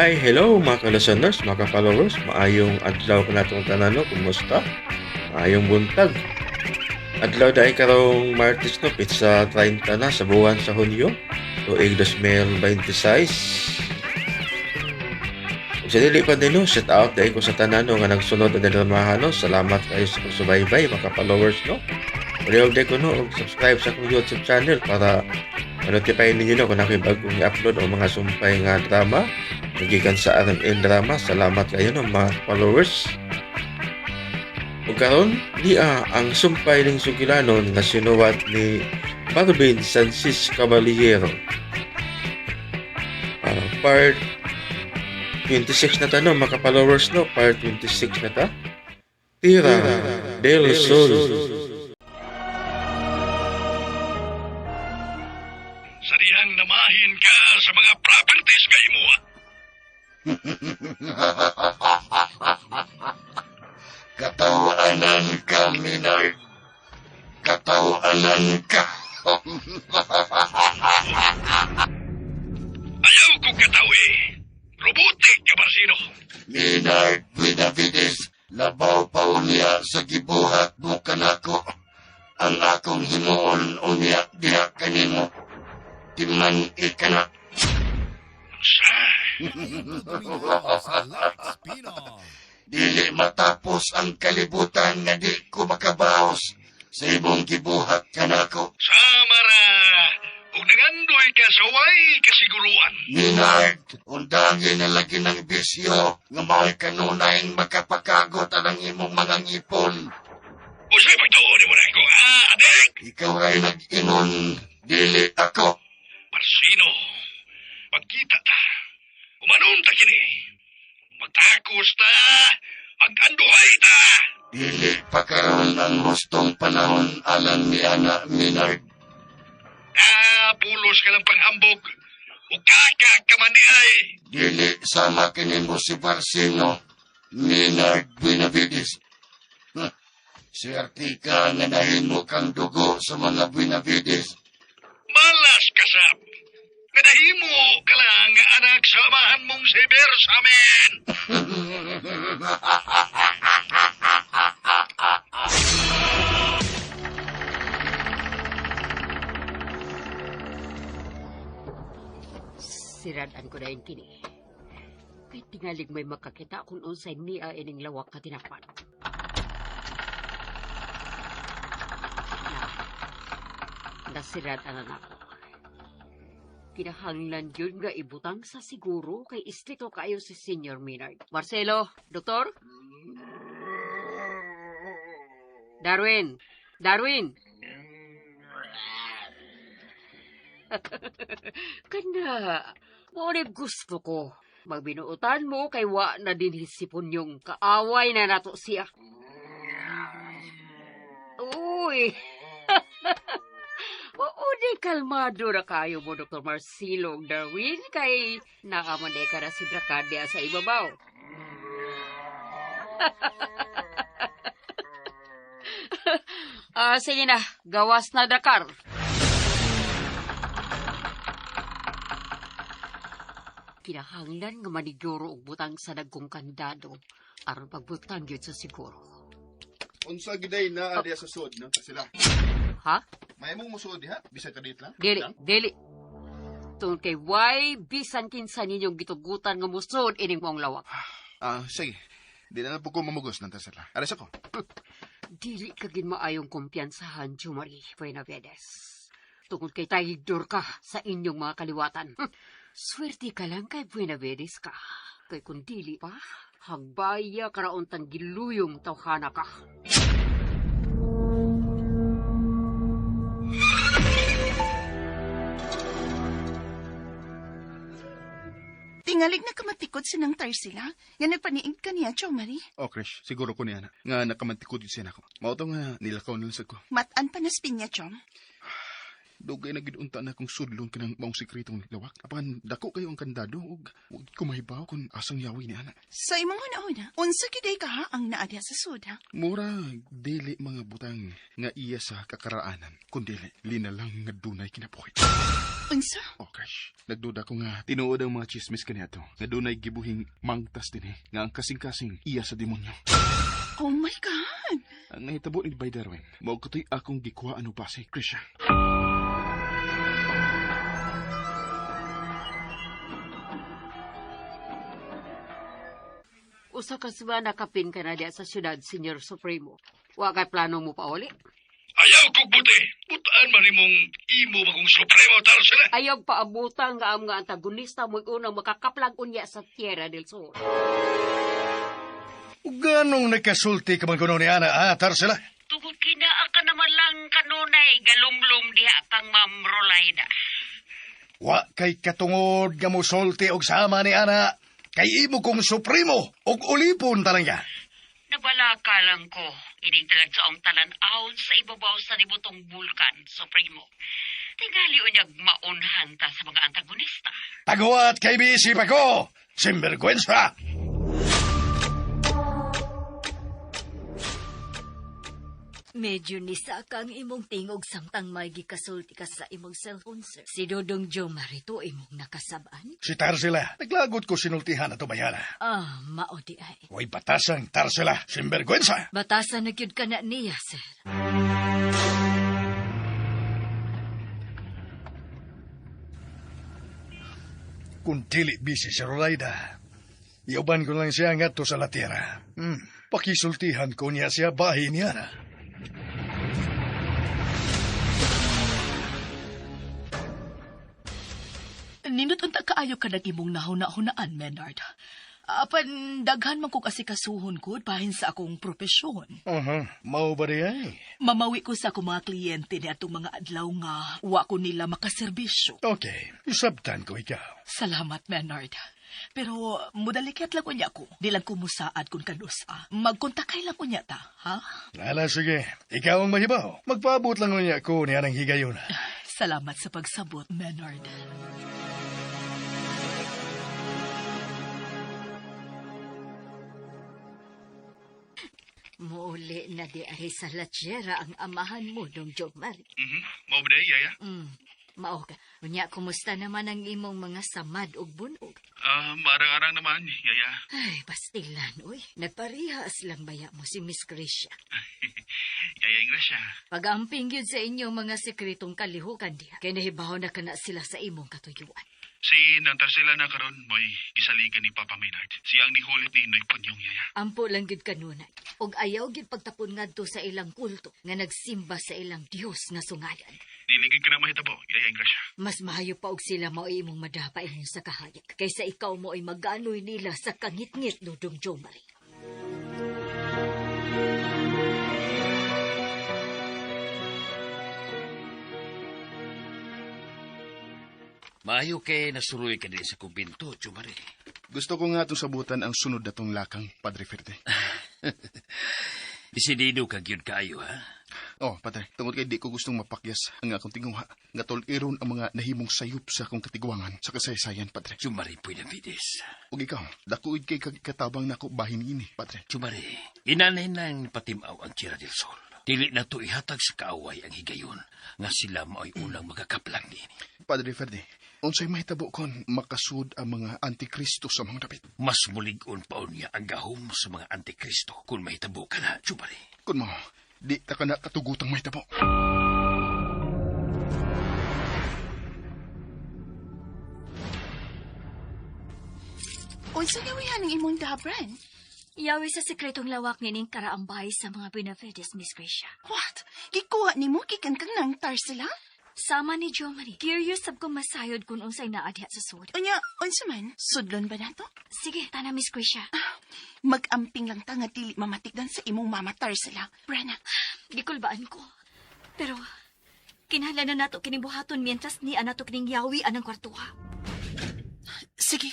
Ay, hello mga ka-listeners, mga ka-followers. Maayong adlaw ka natong tanano, kumusta? Maayong buntag. Adlaw dahil karong Martes no, pizza 30 na sa buwan sa Hunyo. Tuig 2026. Ug sa dili pa din no, shout out dahil ko sa tanano nga nagsunod na nilamahan no. Salamat kayo sa pagsubaybay mga ka-followers no. Pwede ko no, subscribe sa akong YouTube channel para ma-notify ninyo no kung ako'y bagong i-upload o mga sumpay nga drama. Nagikan sa RMN Drama. Salamat kayo no mga followers. Ug karon ang sumpay ning sugilanon nga sinuwat ni Marvin Sansis Caballero. Part 26 na ta no mga followers no. Part 26 na ta. Tira del Sol. Sarihang namahin ka sa mga properties kay mo. Katawanan ka, Minard. Katawanan ka. Ayaw ko katawi. Robotik ka ba sino? Minard Benavides, labaw pa unya sa gibuhat mo kanako. Ang akong hinuon unya diha kanimo. Timan ikana. Sa? Dili matapos ang kalibutan nga di ko makabaos sa imong gibuhat kanako. Samara, kung nangandoy ka sa way kasiguruan. Minard, undangin na lagi ng bisyo nga mao'y kanunay makapakagot ang imong mga ngipon. Usay pagtuon mo na ko, adik! Ikaw ay nag-inon, dili ako. Marsino, pagkita ta. Umanon ta kini. Magtakos ta. Maganduhay ta. Dili pa karon ang gustong panahon alang ni Ana Minard. Pulos ka ng panghambog. Ukaka ka manihay. Dili sama kini mo si Barsino, Minard Benavides. Swerte ka nga nahimo kang dugo sa mga Benavides. Malas kasap. Kadahimo ka lang nga anak sa amahan mong si Bersamen. Siradan ko na yung kini. Kay tingalig may makakita kung unsay niya ining lawak ka tinapan. Nasiradan na ako. Kinahanglan yun nga ibutang sa siguro kay istrito kayo si Senior Minard. Marcelo, Doktor? Darwin! Darwin! Kana, ngunit gusto ko. Magbinuutan mo kay wa na din hisipon yung kaaway na nato siya. Uy! Oo, di kalmado na kayo mo, Dr. Marcelo Darwin, kay nakamanay ka na si Dracadia sa ibabaw. Sige na, gawas na Dakar. Kinahanglan nga maniguro og butang sa dagkong kandado aron pagbutang gyud sa siguro. Unsa giday na diya sa sud no sila. Ha? May mong musud diha bisag kadit lang. Dili. Tungod kay why bisan kinsa ninyong gitugutan nga musod ining mong lawak. Sige. Di na po ko mamugos ng sila. Aras ako. Dili ka gin maayong kumpiyansahan, Jumari Benavides. Tungod kay tayigdor ka sa inyong mga kaliwatan. Swerte ka lang kay Benavides ka. Kay kung dili pa, hagbaya karauntang giluyong tawhana ka. Tingalig na kamatikod sinang Tarsila, nga nagpaniig ka niya, Chomari. Oh, Krish, siguro ko niya na. Nga nakamantikod yun siya ako. Mauto nga nilakaw nilusad ko. Matan pa na spin niya, Chom. Dugay na gidunta na kung sudlon ka ng maong sikretong lawak. Apan, dako kayo ang kandado ug kumahibaw kung asang yawi ni ana. Sa imong una-una, unsa giday ka ha ang naadya sa suda? Mura, dili mga butang nga iya sa kakaraanan. Kundili, linalang nga dunay kinabuhi. Unsa? Okay. Nagduda ko nga tinuod ang mga chismis kaniadto. Nga dunay gibuhing mangtas din nga ang kasing-kasing iya sa demonyo. Oh my God! Ang nahitabo ni Bay Darwin, mao katoy akong gikuhaan og base, Krisha. Usa ka suba nakapin ka na diya sa syudad, Senior Supremo. Wa kay plano mo pa uli. Ayaw kong buti. Butaan man imong imo ba kong supremo taro sila. Ayaw paabutang nga ang mga antagonista mo unang makakaplag unya sa Tierra del Sur. Ganong nakasulti ka man kuno ni Ana, Tarsila? Tugod kinaa ka naman lang kanunay galumlum diha kang Ma'am Rolaida. Wa kay katungod nga mo sulti og sama ni Ana. Kay imo kong supremo og ulipon talaga. Nabalaka lang ko. Ining talag sa ang talan-ahon sa ibabaw sa nibutong bulkan, Supremo. Tingali unyag maunhan ta sa mga antagonista. Taguat kay bisip ako, sinvergüenza. Medyo nisa kang imong tingog samtang may gikasulti ka sa imong cellphone, sir. Si Dodong Joe Marito imong nakasabaan? Si Tarsila, naglagot ko sinultihan ato bayana. Mao di ay. Huwag batasang Tarsila, sinvergüenza. Batasan na gyud ka na niya, sir. Kung dili busy si Rolaida, iuban ko lang siya nga to sa latira. Pakisultihan ko niya siya bahay niya na. Nindot unta kaayo ka ng imong nahuna-hunaan, Menard. Apan daghan man kong asikasuhon ko bahin sa akong propesyon. Mao ba di ay? Mamawi ko sa akong mga kliyente ni atong mga adlaw nga wa ko nila makaserbisyo. Okay, isabtan ko ikaw. Salamat, Menard. Pero mudalikat lang unya ko. Di lang ko musaad kung kanusa. Magkontakay lang unya ta, ha? Lala, sige. Ikaw ang mahibaw. Magpaabot lang niya ko niya ng higayon. Salamat sa pagsabot, Menard. Muuli na di ay sa latsera ang amahan mo, Dong Joe Mari. Mao ba day, yaya? Mao ka. Unya, kumusta naman ang imong mga samad ug bunog? Marang-arang naman, yaya. Ay, pastilan, uy. Nagparihas lang baya mo si Miss Krisha. Yaya Ingrasya. Pag-amping yun sa inyong mga sekretong kalihukan diha. Kaya nahibaw na ka na sila sa imong katuyuan. Si nantar sila na karon mo'y gisaligan ni Papa Maynard. Siya ang nihulit ni Inday Punyong, yaya. Ampo lang gid kanunay. Og ayaw gid pagtapon ngadto sa ilang kulto nga nagsimba sa ilang Dios nga sungayan. Diligid ka na mahitabo, yaya Ingrasya. Mas mahayo pa og sila mao imong madapa inyo sa kahayag kaysa ikaw mo ay maganoy nila sa kangit-ngit, Dudong Joe Marie. Maayo kay nasuroy ka din sa kumbinto, Chumari. Gusto ko nga itong sabutan ang sunod na tong lakang, Padre Ferde. Isidido ka gyud kaayo, ha? Oh, Padre, tungod kay di ko gustong mapakyas ang akong tinguha. Nga tol-iron ang mga nahimong sayop sa akong katigwangan sa kasaysayan, Padre. Chumari, Puinavides. Ug ikaw, dakuid kay katabang nako bahin ini, Padre. Chumari, inanay nang patimaw ang Tierra del Sol. Dili na to ihatag sa kaaway ang higayon nga sila mao'y unang magakaplang nini. Padre Ferde, unsay mahitabo kon makasud ang mga antikristo sa mga dapit? Mas mulig-on pa niya ang gahom sa mga antikristo kung mahitabo ka na, Chumari. Kun mo, di ta ka na katugutang mahitabo. Unsa gawihan ang imong dabran? Yawi sa sekretong lawak nining karaang bahay sa mga Benavides, Miss Gracia. What? Gikuha ni mo gikan kang nang Tarsila? Sama ni Jo Marie. Curious sab ko masayod kung unsay naadya sa sud. Unya, unsa man? Sudlon ba nato? Sige, tana Miss Gracia. Mag-amping lang ta nga dili mamatikdan sa imong mama Tarsila. Brenna. Gikulbaan ko. Pero, kinahanglan na nato kinibuhaton mientras ni anato kining yawi anang kwartuha. Sige.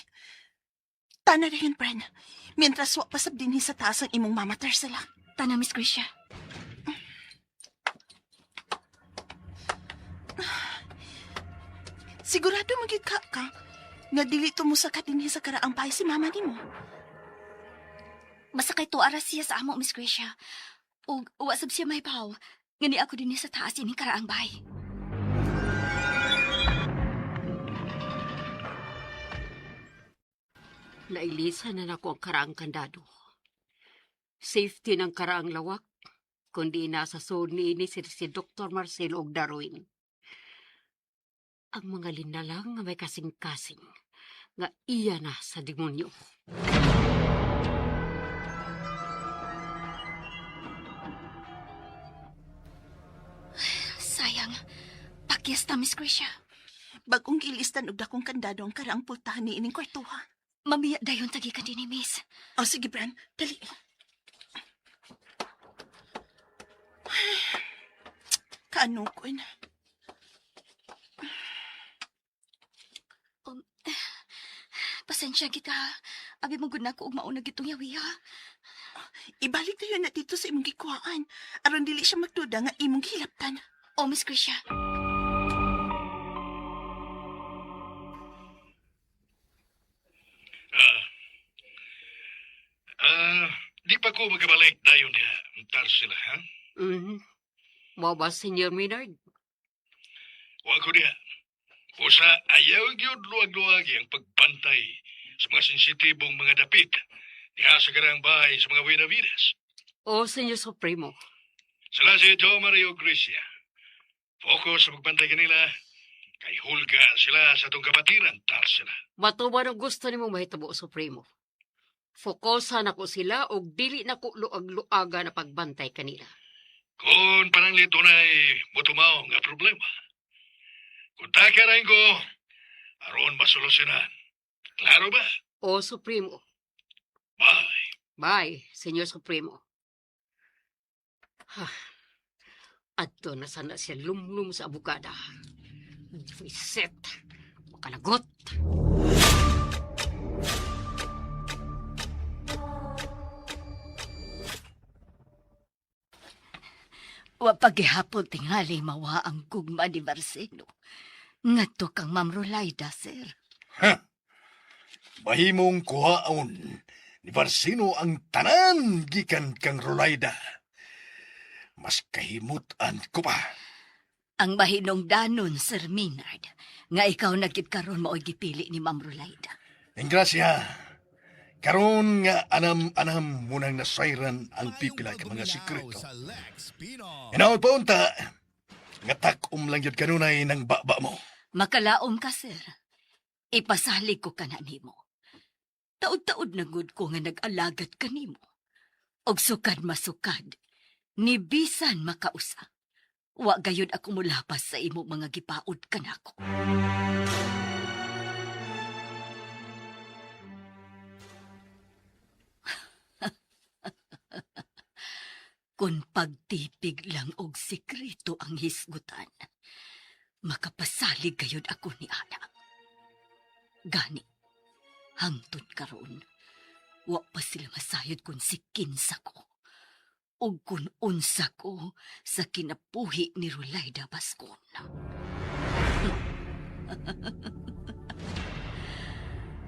Tana na yun, Bren. Mientras wa pasab din sa taas ang imong mama Tarsila. Tana, Miss Gracia. Sigurado magiging ka nga dili mo sa kadinhi sa karaang bahay si mama nimo. Basta kay tuara siya sa amo, Miss Gracia. O wasab siya may baw. Ngani ako din sa taas ining karaang bahay. Nailisan na nako ang karaang kandado. Safety ng karaang lawak, kundi nasa sod ni si Dr. Marcelo og Darwin. Ang mga linalang nga may kasing-kasing, nga iya na sa demonyo. Sayang. Pakyas ta, Miss Gracia. Bagong gilistan og dakong kandado ang karaang pultahan ni ining kwartuha. Mamiya dayon tagi ka din, Miss. O sige, Bran, dali. Kaano ko na? Pasensya kita. Abi mo gud nako og mauna gitong yawi ha. Ibalik na yun na dito sa imong gikuhaan. Aron dili siya magduda nga imong gihilaptan. O, Miss Gracia. Di pa ko magabalik dayon niya. Tar sila, ha? Mo ba, Senyor Maynard? Wa ko niya. Usa, ayaw yun luwag-luwag ang pagbantay sa mga sensitibong mga dapit niya sa karang bahay sa mga Buenavides. O, Senyor Supremo. Sila si Joe Mario Gracia. Focus sa pagbantay kanila. Kay hulga sila sa itong kapatiran, tar sila. Matuman ang gusto ni mong mahitabo, Supremo. Fokusan ako sila o dili na ko luag-luaga na pagbantay kanila. Kung pananglit tunay mutumaw nga problema. Kung takarain ko, aron masolusyonan. Klaro ba? O, Supremo. Bye. Bye, Senyor Supremo. Adto na sana siya lumlum sa abukada. Reset. Makalagot. Wa paghihapon tingali mawa ang gugma ni Marcelo. Ngadto kang Ma'am Rolaida, sir. Mahimong kuhaon ni Barsino ang tanan gikan kang Rolaida. Mas kahimutan ko pa. Ang mahinong danon, Sir Maynard, nga ikaw nagkikaroon mo gipili ni Ma'am Rolaida. Ingrasya, karon nga anam-anam munang nasayran ang pipila ka mga sikreto. Inaon pa unta, nga takom lang yun kanunay ng baba mo. Makalaom ka, sir. Ipasalig ko ka na nimo. Taod-taod na gud ko nga nag-alagat ka nimo. Og sukad masukad, ni bisan makausa. Wa gayud ako mulapas sa imo mga gipaod kanako. Kung pagtipig lang og sikreto ang hisgutan, makapasalig gayud ako ni Ana. Gani, hangtod karon, wa pa sila masayod kung si kinsa ko. O kung unsa ko sa kinapuhi ni Rolaida Bascon.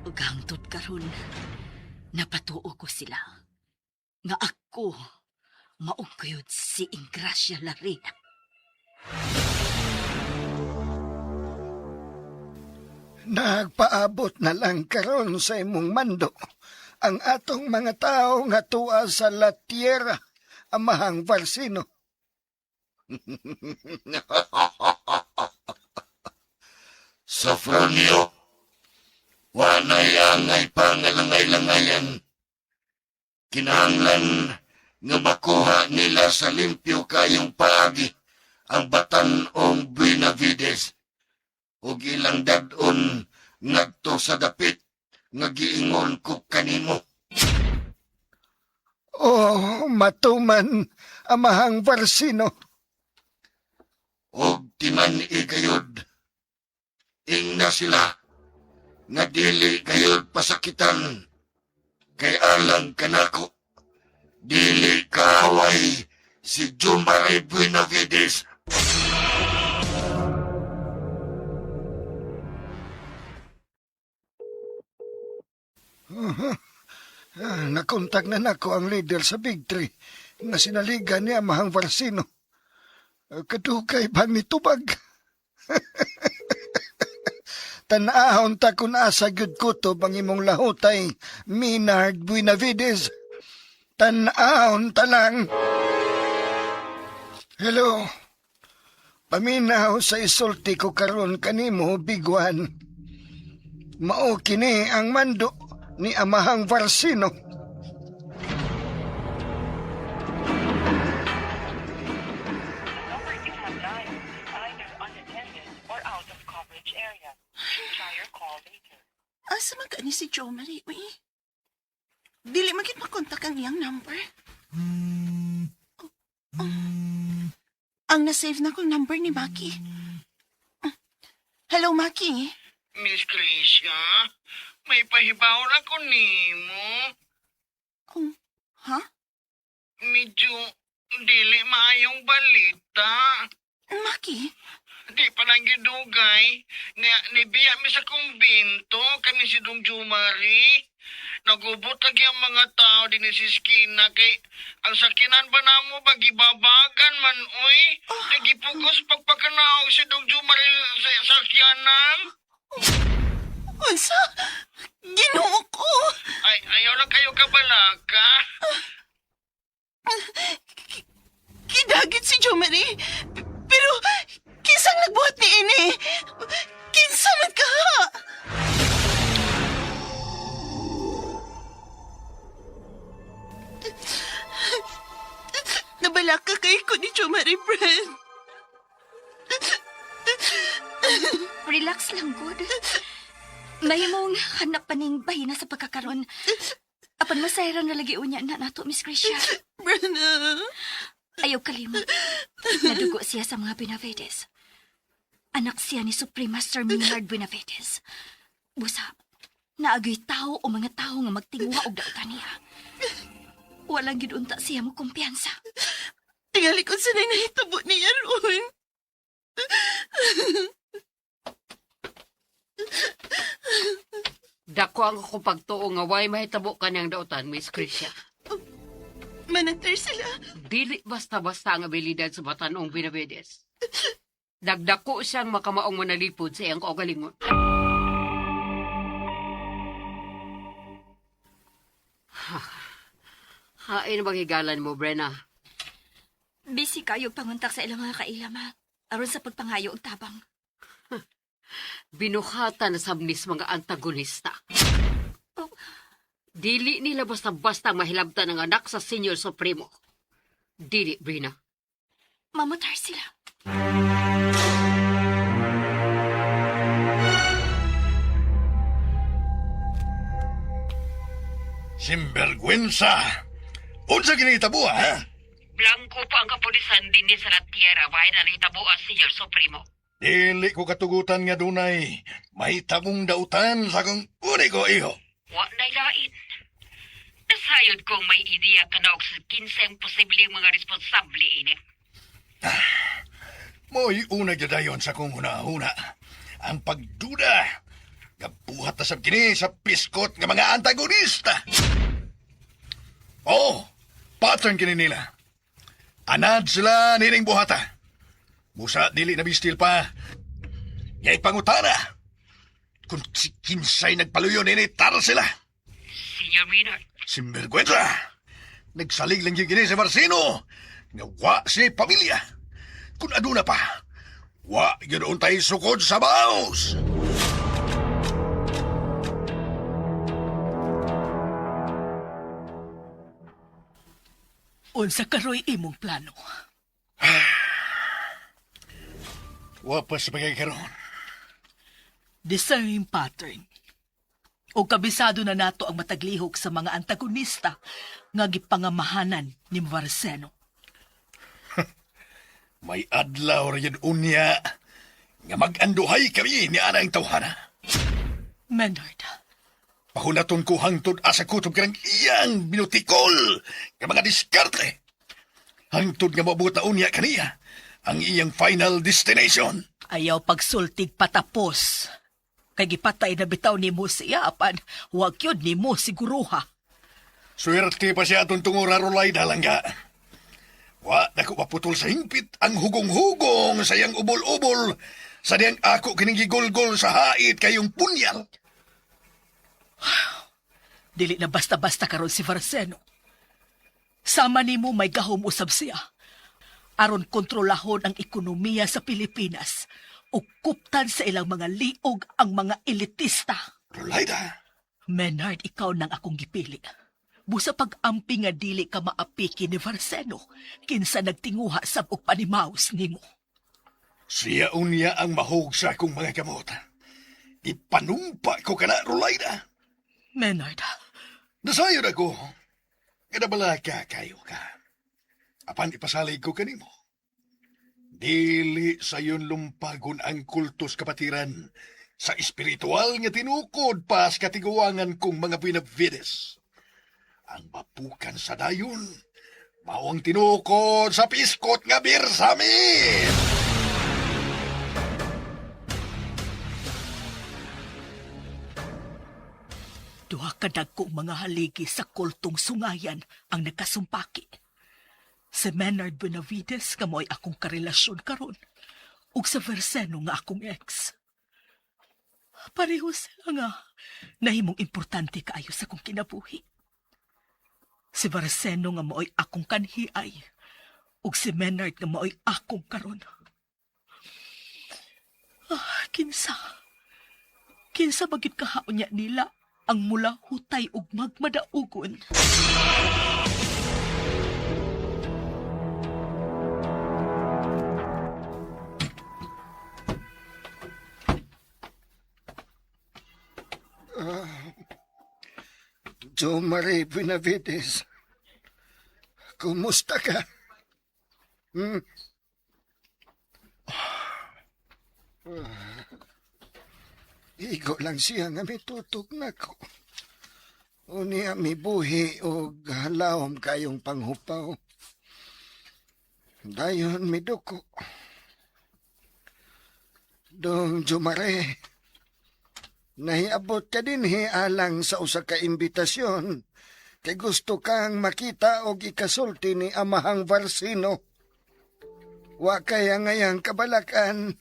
Ug hangtod karon, napatuo ko sila nga ako maugayod si Ingracia Larena. Nagpaabot na lang karon sa imong mando ang atong mga tao nga tuwa sa La Tierra, Amahang Barsino. Sofronio, wanay angay pangalangay-langayan. Kinahanglan nga makuha nila sa limpyo kayong paagi ang Batanong Buenavides ug ilang dadon ngadto sa dapit nga giingon ko kanimo. Oh, matuman, Amahang Barsino. Og timan igayod, ingna sila nga dili gayod pasakitan kay alang kanako. Dili kaaway si Jumare Buenavides. Nakontak na nako ang leader sa Big Tree nga sinaligan ni Amahang Varsino. Kadugay bang nitubag? Tanahon ta kung asa gyud kutob ang imong lahutay, Maynard Buenavides. Tanahon ta lang. Hello. Paminaw sa isulti ko karon kanimo, Biguan. Mao kini ang mando ni Amahang Varsino. Asa man ka ni si Jo Marie, uy? Dili magit makontak ang iyang number. Ang nasave na kong number ni Maki. Hello, Maki. Miss Tricia, may pahibaw ako nimo. Ha? Medyo dili maayong balita. Maki? Di pa lang gidugay. Nga nibiya mi sa kumbinto kami si Dong Jumari. Nagubot lagi ang mga tao din si Skina kay ang sakinan ba namo bagibabagan man uy. Nagipugos pagpakanaog si Dong Jumari sa sakyanan. Unsa? Ginoo ko. Ayaw lang kayo kabalaka. Kidagit si Jo Marie. Pero kinsang nagbuhat ni ini? Kinsa man ka? Nabalaka kay ko ni Jo Marie, friend. Relax lang, good. Mahimong hanap pa ning bahina sa pagkakaroon. Apan masayran na lagi unya na nato, Miss Grisha. Brenna. Ayaw kalimot. Nadugo siya sa mga Benavides. Anak siya ni Supreme Master Maynard Benavides. Busa, naagay tao o mga tao nga magtingwa og dautan niya. Walang gidunta siya mo kumpiyansa. Tingali ko sanay nahitabo niya ron. Dako ang ako pagtuo nga way mahitabo kanyang dautan, Miss Grisha. Manater sila. Dili basta-basta ang abilidad sa batanong Benavides. Dagdako siyang makamaong manalipod sa iyang kaugalingon. Hain bang higalan mo, Brenna? Busy kayo panguntak sa ilang mga kailama. Aron sa pagpangayo og tabang. Binuhatan na sabnis mga antagonista. Oh. Dili nila basta-basta mahilabtan ang anak sa Senior Supremo. Dili, Brina. Mamutar sila. Simbergwensa! Unsa kinahitabo, ha? Blanco po ang kapulisan din sa La Tierra, bahay na nahitabo ang Senior Supremo. Dili ko katugutan nga dunay mahitabong dautan sa kong uniko iho. Wa na'y lain. Nasayod kong may ideya ka na og sa 15 posibleng mga responsable ini. Mo'y una gyudayon sa kong hunahuna. Ang pagduda. Gabuhat na sab kini sa piskot nga mga antagonista. Oh, pattern kini nila. Anad sila nining buhata. Musa dili na bistil pa. Yay pangutana. Kung si kinsay nagpaluyo nini tar sila. Senior Maynard. Simbergwensa. Nagsalig lang yung gini sa Varsino. Nga wa si pamilya. Kung aduna pa, wa yun untay sukod sa baos. Unsa karoy imong plano? Wa pa sa bagay karon. The same pattern. O kabisado na nato ang mataglihok sa mga antagonista nga gipangamahanan ni Varseno. May adlaw rin unya nga mag-anduhay kami ni anang tawhana. Maynard, Pahunaton ko hangtod asa kutob kanang iyang binutikol nga mga diskarte. Hangtod nga mabuot na unya kaniya. Ang iyang final destination. ayaw pagsultig patapos. Kay gipatay na bitaw nimo siya apan wag yun nimo siguruha. Swerte pa siya atong tungura Rolida langga. Wa na ko maputol sa hingpit ang hugong-hugong sa iyang ubol-ubol sa diyang ako kining gigolgol sa hait kayong punyal. Dili na basta-basta karon si Varseno. Sama nimo may gahom usab siya. Aron kontrolahon ang ekonomiya sa Pilipinas ug kuptan sa ilang mga liog ang mga elitista. Rolida, Menard, ikaw nang akong gipili. Busa pag-ampi nga dili ka maapiki ni Varseno, kinsa nagtinguha sab og panimaos nimo. siya unya ang mahog sa akong mga gamot. Ipanumpa ko kana, Rolida. Menard, Nasayod ako. Kadabala ka kayo ka. Apan ipasalig ko kanimo. Dili sayon lumpagon ang kultos kapatiran sa espiritual nga tinukod pa sa katiguangan kong mga Benavides. Ang mapukan sa dayon, mao ang tinukod sa piskot nga birsamin. duha ka dagkong mga haligi sa kultong sungayan ang nagkasumpaki. Si Menard Benavides kamoy akong karelasyon karon ug sa Varseno nga akong ex. Pareho sila nga nahimong importante kaayo sa akong kinabuhi. Si Varseno nga mooy akong kanhiay ug si Menard nga mooy akong karon. Kinsa bagid kahaon niya nila ang mula hutay ug magmadaugon. Jo Marie Benavides, kumusta ka? Igo lang siya nga mitutok na ko. Unya mi buhi o halawom kayong panghupaw. Dayon mi duko. Dong Jumare, nahiabot ka din alang sa usa ka imbitasyon kay gusto kang makita og ikasulti ni Amahang Varsino. Wa kaya ngayang kabalakan.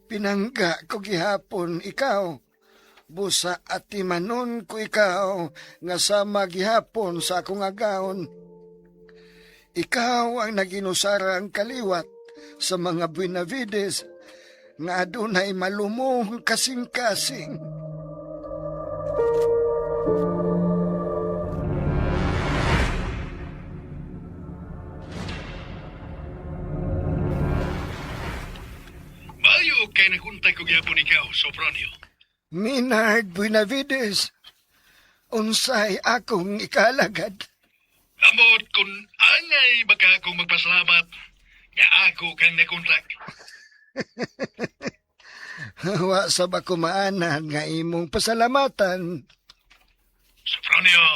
Pinangga ko gihapon ikaw. Busa at timanon ko ikaw nga sama gihapon sa akong agaon. Ikaw ang naginusarang kaliwat sa mga Benavides nga adunay malumong kasing-kasing. Mayo kay nakuntay ko gyapon ikaw, Sopronio. Menard Benavides, unsay akong ikalagad. Amot kung angay baka akong magpasalamat nga ako kang nakontrak. Wa sa ba kumaanan nga imong pasalamatan. Sopronio,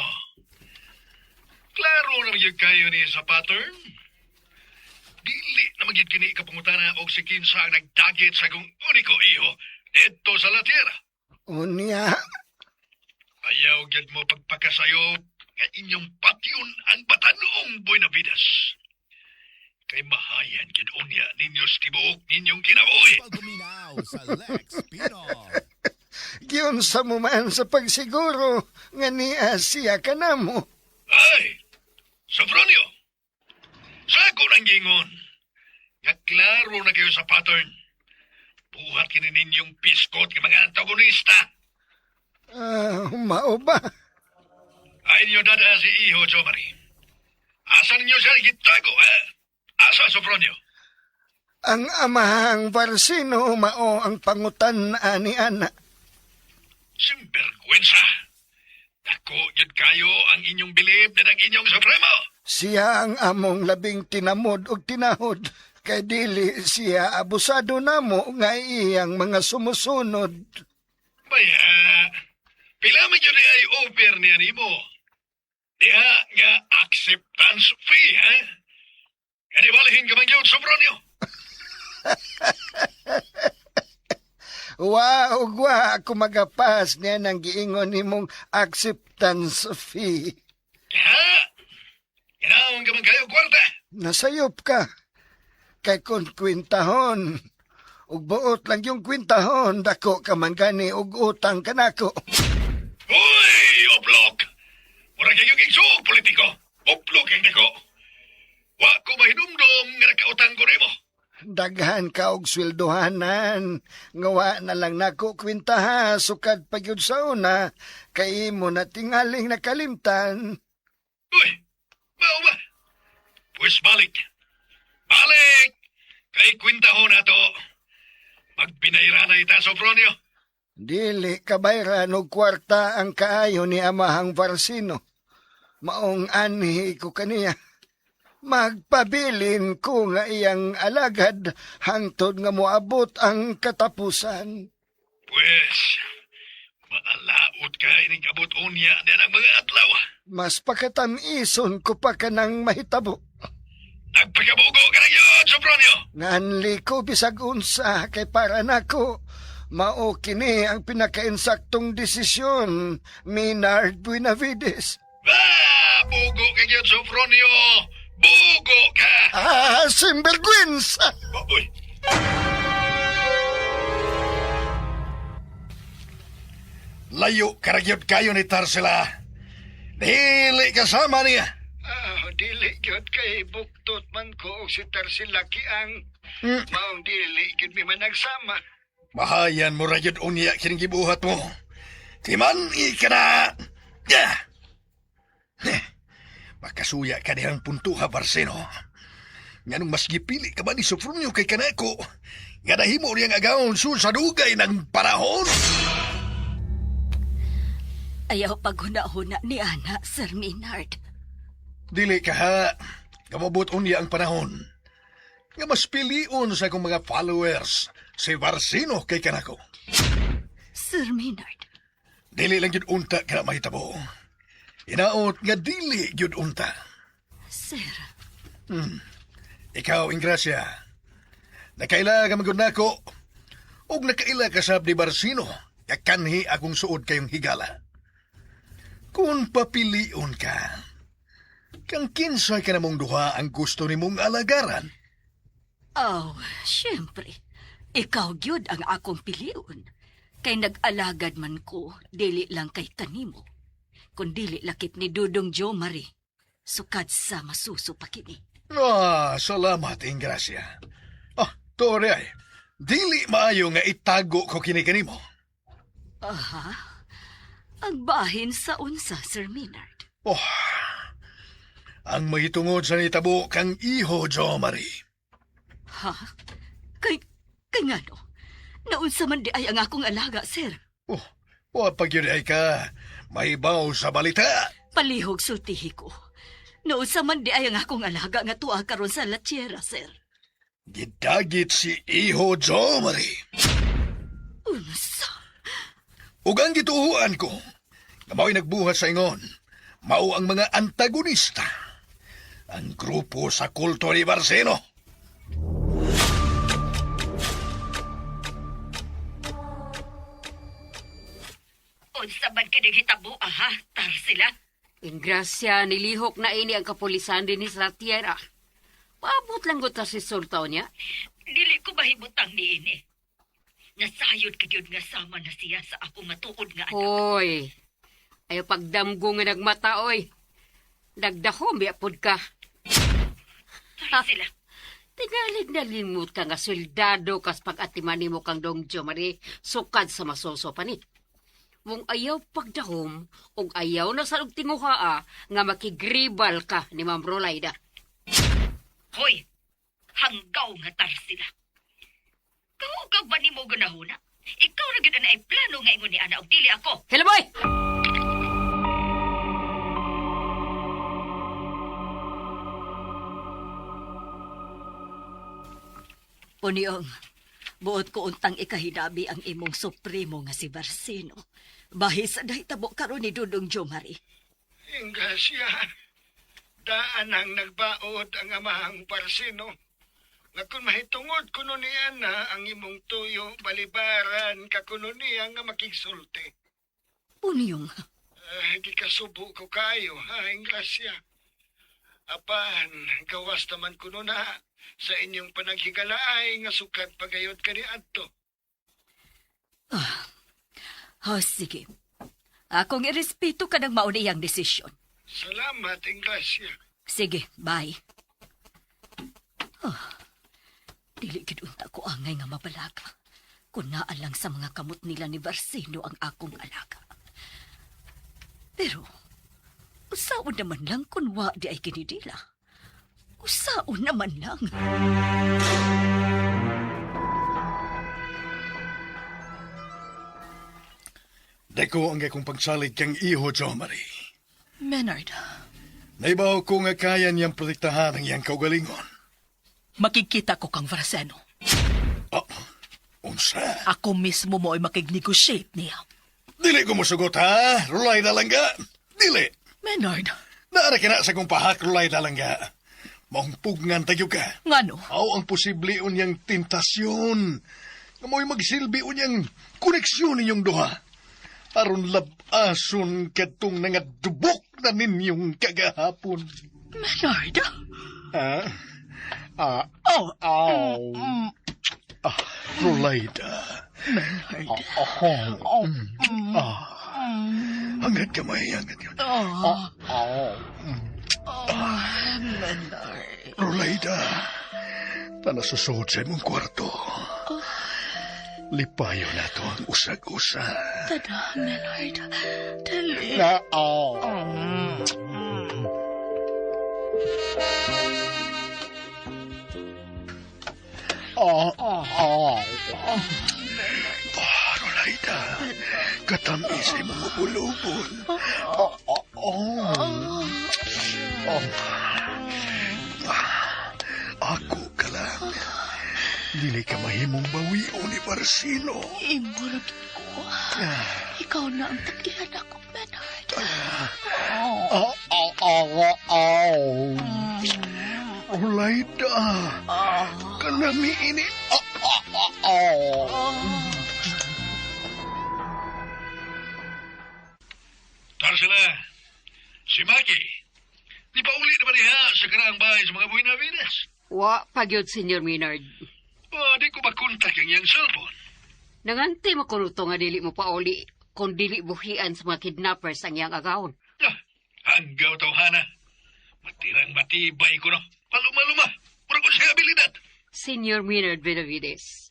klaro na magyag kayo ni sa pattern. Dili na magyag kini kapangutana og si kinsa ang nagdagit sa kong uniko iho dito sa Latira. Unya, Ayaw gyud mo pagpakasayop nga inyong patyon ang batanoong Benavides. Kay mahayan gyud unya ninyo sa tibuok ninyong kinabuhi. giyon sa mo man sa pagsiguro nga niya siya ka na mo. Ay, Sopronio, sa ako nang gingon, nga klaro na kayo sa pattern. Buhat kini ninyong piskot ng mga antagonista. Mao ba? Ay niyo dada si Iho Jomari. Asan niyo siya gitago, eh? Asa, Sopronio? Ang Amahang Varsino mao ang pangutan ani ana. Simbergwensa. Dako yun kayo ang inyong bilib na ng inyong Supremo. Siya ang among labing tinamod ug tinahod. Kay dili siya abusado namo nga iyang mga sumusunod. Baya, pila man yun ay offer niya ni mo. Diha nga acceptance fee, ha? Kaya balihin ka man yun, Sopronio. Wa ug wa ako magapas niya ng giingon nimong acceptance fee. Ha? Ginaon ka man kayo, kwarta. Nasayop ka. Kay kun kwintahon. Ug buot lang yung kwintahon, dako ka man gani ug utang kanako. Uy, oplok! Mura kayong igsog, politiko. Oplok ang dako. Wa ko mahinumdom nga nakautang ko nimo. Daghan ka og sweldohanan. Ngawa na lang nako kwintaha, sukad pa gyud sa una, kay imo na tingaling nakalimtan. Uy, mao ba? Pues balik. Balik! Kay kwintahon na to. Magpinaira na ita, Sopronio. Dili kabayran og kwarta ang kaayo ni Amahang Varsino. Maong anhi ko kaniya. Magpabilin ko nga iyang alagad hangtod nga moabot ang katapusan. Pues, maalaot ka ining kabot unya na ng mga adlaw. Mas pakatamison ko pa kanang mahitabo. Nagpagabugo ka na yun, Sopronio. Nganli ko bisag unsa kay para nako. Mao kini ang pinakainsaktong desisyon, Maynard Buenavides. Bugo ka yun, Sopronio. Bugo ka. Sinvergüenza! Uy, Layo karagyod kayo ni Tarsila. Dili kasama niya. Dili gyud kay buktot man ko og si Tarsila kiang. Maong dili gyud mi man nagsama. Mahayan mo ragyod unya kining gibuhat mo. Timan ikana. Yeah. Makasuya ka dihang puntuha, Varsino. Nganong mas gipili ka ba ni Sopronio kay kanako? Nga nahimo niyang agawon sa dugay ng panahon. Ayaw paghuna-huna ni Ana, Sir Maynard. Dili ka ha. Kamabot unya ang panahon. Nga mas pilion sa akong mga followers si Varsino kay kanako. Sir Maynard, Dili lang yun unta ka na mahitabo. Inaot nga dili yun unta. Sir, Ikaw, Ingracia. Nakaila ka magod nako. O nakaila ka sab ni Varsino. Kakanhi akong suod kayong higala. Kung papilion ka, kang kinsay ka namong duha ang gusto ni mong alagaran. syempre. Ikaw gyud ang akong piliun. Kay nag-alagad man ko, dili lang kay kanimo. Kung dili lakip ni Dudong Jo Marie, sukad sa masuso pa kini. Salamat, Ingracia. Tore ay, dili maayo nga itago ko kini kanimo. Ang bahin sa unsa, Sir Maynard. Ang mahitungod sa nitabo kang iho, Jo Marie. Ha? Kay ngano? Naunsa man di ay ang akong alaga, sir. Pag yun ay ka, mahibaw sa balita. Palihog sultihi ko. Naunsa man di ay ang akong alaga nga tuwa karon sa latyera, sir. Gidagit si iho, Jo Marie. Unsa? Ug ang gituuan ko, na mao'y nagbuhat sa ingon, mao ang mga antagonista. Ang grupo sa kulto ni Varsino. Unsa man kinigitabo, Tarsila? Ingrasya, nilihok na ini ang kapulisan din sa tierra. Paabot lang gota si Sultaw niya. Dili ko mahibutang niini. Nasayod kagyud nga sama na siya sa ako matuod nga anak. Hoy, ayaw pagdamgo nga nagmata, oy. Nagdahom, biapod ka. Tarsila, Tingalig na limot ka nga soldado kas pag-atiman mo kang Dong Jo Marie sukad sa masoso pa ni. Mong ayaw pagdahom, o ayaw na sa tinguhaa nga makigribal ka ni Ma'am Rolayda. hoy, hanggaw nga Tarsila. Kaugaw ba ni mo ganahuna? Ikaw ra gyud na ay plano nga ingon ni ana og dili ako. Hello, boy! Uniong, buot ko untang ikahinabi ang imong supremo nga si Varsino. Bahis sa dahitabo karon ni Dudong Jo Marie. Ingrasya, daan ang nagbaod ang Amahang Varsino. nga kung mahitungod kuno niya na ang imong tuyo balibaran ka kuno niya nga makigsulti. Unyong, Gikasubo ko kayo, ha, Ingrasya. Apan, gawas naman kuno na sa inyong panaghigalaay nga sukat pagayod ka ni Adto. sige. Akong irespeto ka ng mauniyang desisyon. Salamat, Ingrasya. Sige, bye. Dili gid unta ko angay nga mabalaga. Kung naa lang sa mga kamot nila ni Barsino ang akong alaga. Pero, usaon naman lang kung wa di ay kinidila. Usaon naman lang. Deko ang akong pagsalig kang iho, Jo Marie. Menard, Naibaw ko nga kaya niyang protektahan ang iyang kaugalingon. makikita ko kang Varseno. Oh, unsa? Ako mismo mo ay makig-negotiate niya. Dili ko mosugot, ha? Rulay dalangga. Dili. Menard, Naara ka na sa kong pahak, rulay dalangga. Maong pugngan tayo ka. ngano? Aw ang posible unyang tentasyon. Nga mo'y magsilbi unyang koneksyon ninyong duha. Aron labason katong nangadubok na ninyong kagahapon. Menard? Ha? Rolaida. Menard. Hanggat kamay, hanggat kamay. Menard. Rolaida. Panasusuod sa imong kwarto. Lipayo na to ang usag-usag. Tada, Menard. Dali. Rolaida. Katamis ay mga bulubol. Ako ka lang. Dili ka mahimong bawion ni Barsino. Imurag ko. Ikaw na ang tagihan ako, Menard. Rolaida. Kanami ini. Tarsila, si Maki, di ba uli naman niya sa karaang bahay sa mga Buena Vidas? Wa pagyod, Senyor Maynard. Di ko makontak ang iyang cellphone. Nanganti makunuto nga dili mo pa uli kung dili buhian sa mga kidnappers ang iyang agawon. Hanggaw tawhana. Matirang matibay ko, no? Paluma-luma. Pura ko siya abilidad. Senyor Maynard Benavides,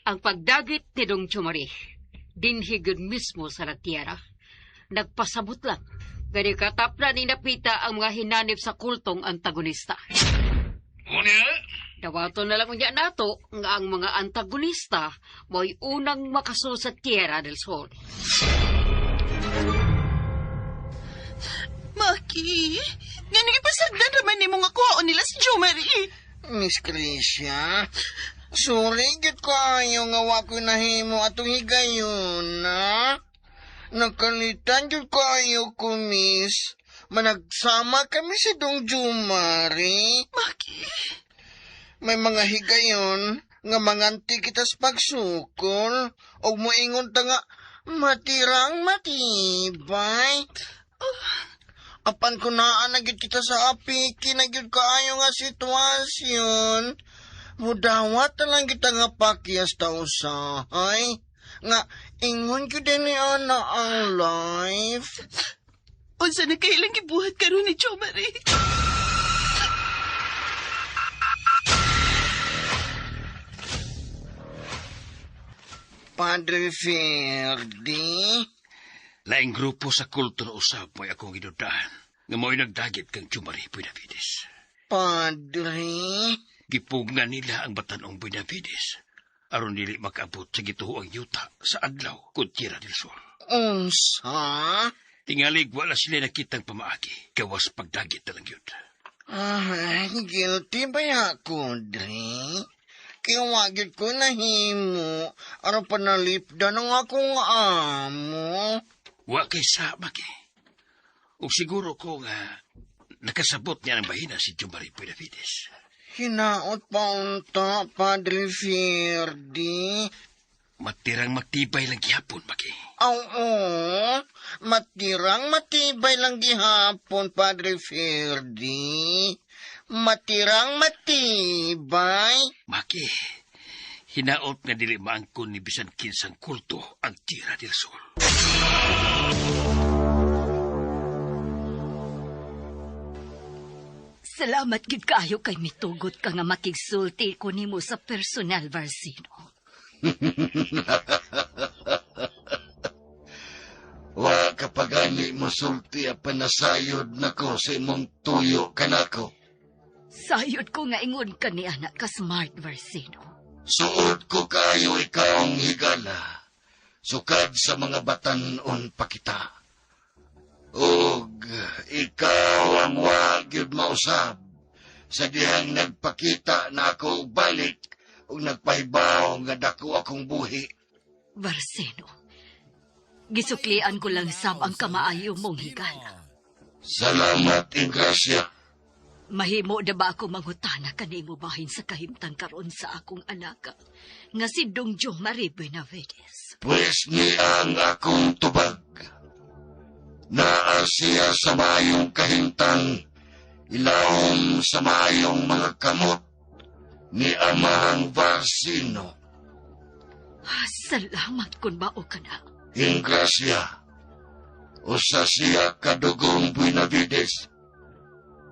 ang pagdagit ni Dong Chumari, dinhigod mismo sa Latiara. Nagpasabot lang. Gani katapla ni napita ang mga hinanip sa kultong antagonista. Unya, Dawato na lang niya nato nga ang mga antagonista mo'y unang makaso sa Tierra del Sol. Maki, nga nagipasagdan naman ni mga kuhaon nila si Jo Marie. Miss Tricia, sorry, git ko ayaw nga wako nahimo atong higayon, na? Nakalitan git ko ayaw ko, miss. Managsama kami si Dong Jumari. Maki, May mga higayon nga manganti kita sa pagsukol o moingon ta nga matirang matibay. Apan kunaan na gyud kita sa api, kinagyud kaayo nga sitwasyon. Mudawat na lang kita nga pakyas ta usahay. Nga ingon ko din ni ana ang life. unsa na kailang gibuhat karon ni Jo Marie? Padre Ferdi? Laing grupo sa kulto na usap ay akong ginudahan. Nga mo'y nagdagit kang Chumari Buenavides. Padre? Gipugna nila ang batanong Buenavides. Aron dili makaabot sa gituho ang yuta sa adlaw kung Tierra del Sol. Unsa? Tingalig wala sila nakitang pamaagi. Gawas pagdagit na lang yun. Guilty ba ako, Dre? Kaya wagit ko nahimo. Aron panalipdan ang akong amo. Wa kay sama kay. O siguro ko nga nakasabot niya ng bahina si Chumari Buenavides. Hinaot pa unta, Padre Ferdi. Matirang matibay lang gihapon, Maki. Oo, matirang matibay lang gihapon, Padre Ferdi. Matirang matibay. Maki, hinaot nga dili maangkon ni bisan kinsang kulto ang Tierra del Sol. Salamat gid kaayo kay mitugot ka nga makigsulti ko nimo sa personal, Varsino. Wa kapagani mo sulti a panasayod nako sa imong tuyo kanako. Sayod ko nga ingon ka ni anak ka smart, Varsino. Suod ko kayo ikaw ang higala. Sukad sa mga batanon pa kita. Og ikaw ang wag yun mausab. Sa dihang nagpakita na ako og balik o nagpahibaw nga dako akong buhi. Varsino, gisuklian ko lang sab ang kamaayo mong higala. Salamat, Ingrasya. Mahimo na ba ako mangutana kanimo bahin sa kahimtang karon sa akong anaka nga si Dong Jong Marie Benavides? Pwes niya ang akong tubag. Naa siya sa mayong kahintang, ilawom sa mayong mga kamot ni Amahang Varsino. Salamat kun bao ka na. Ingrasya, usa siya kadugong Benavides.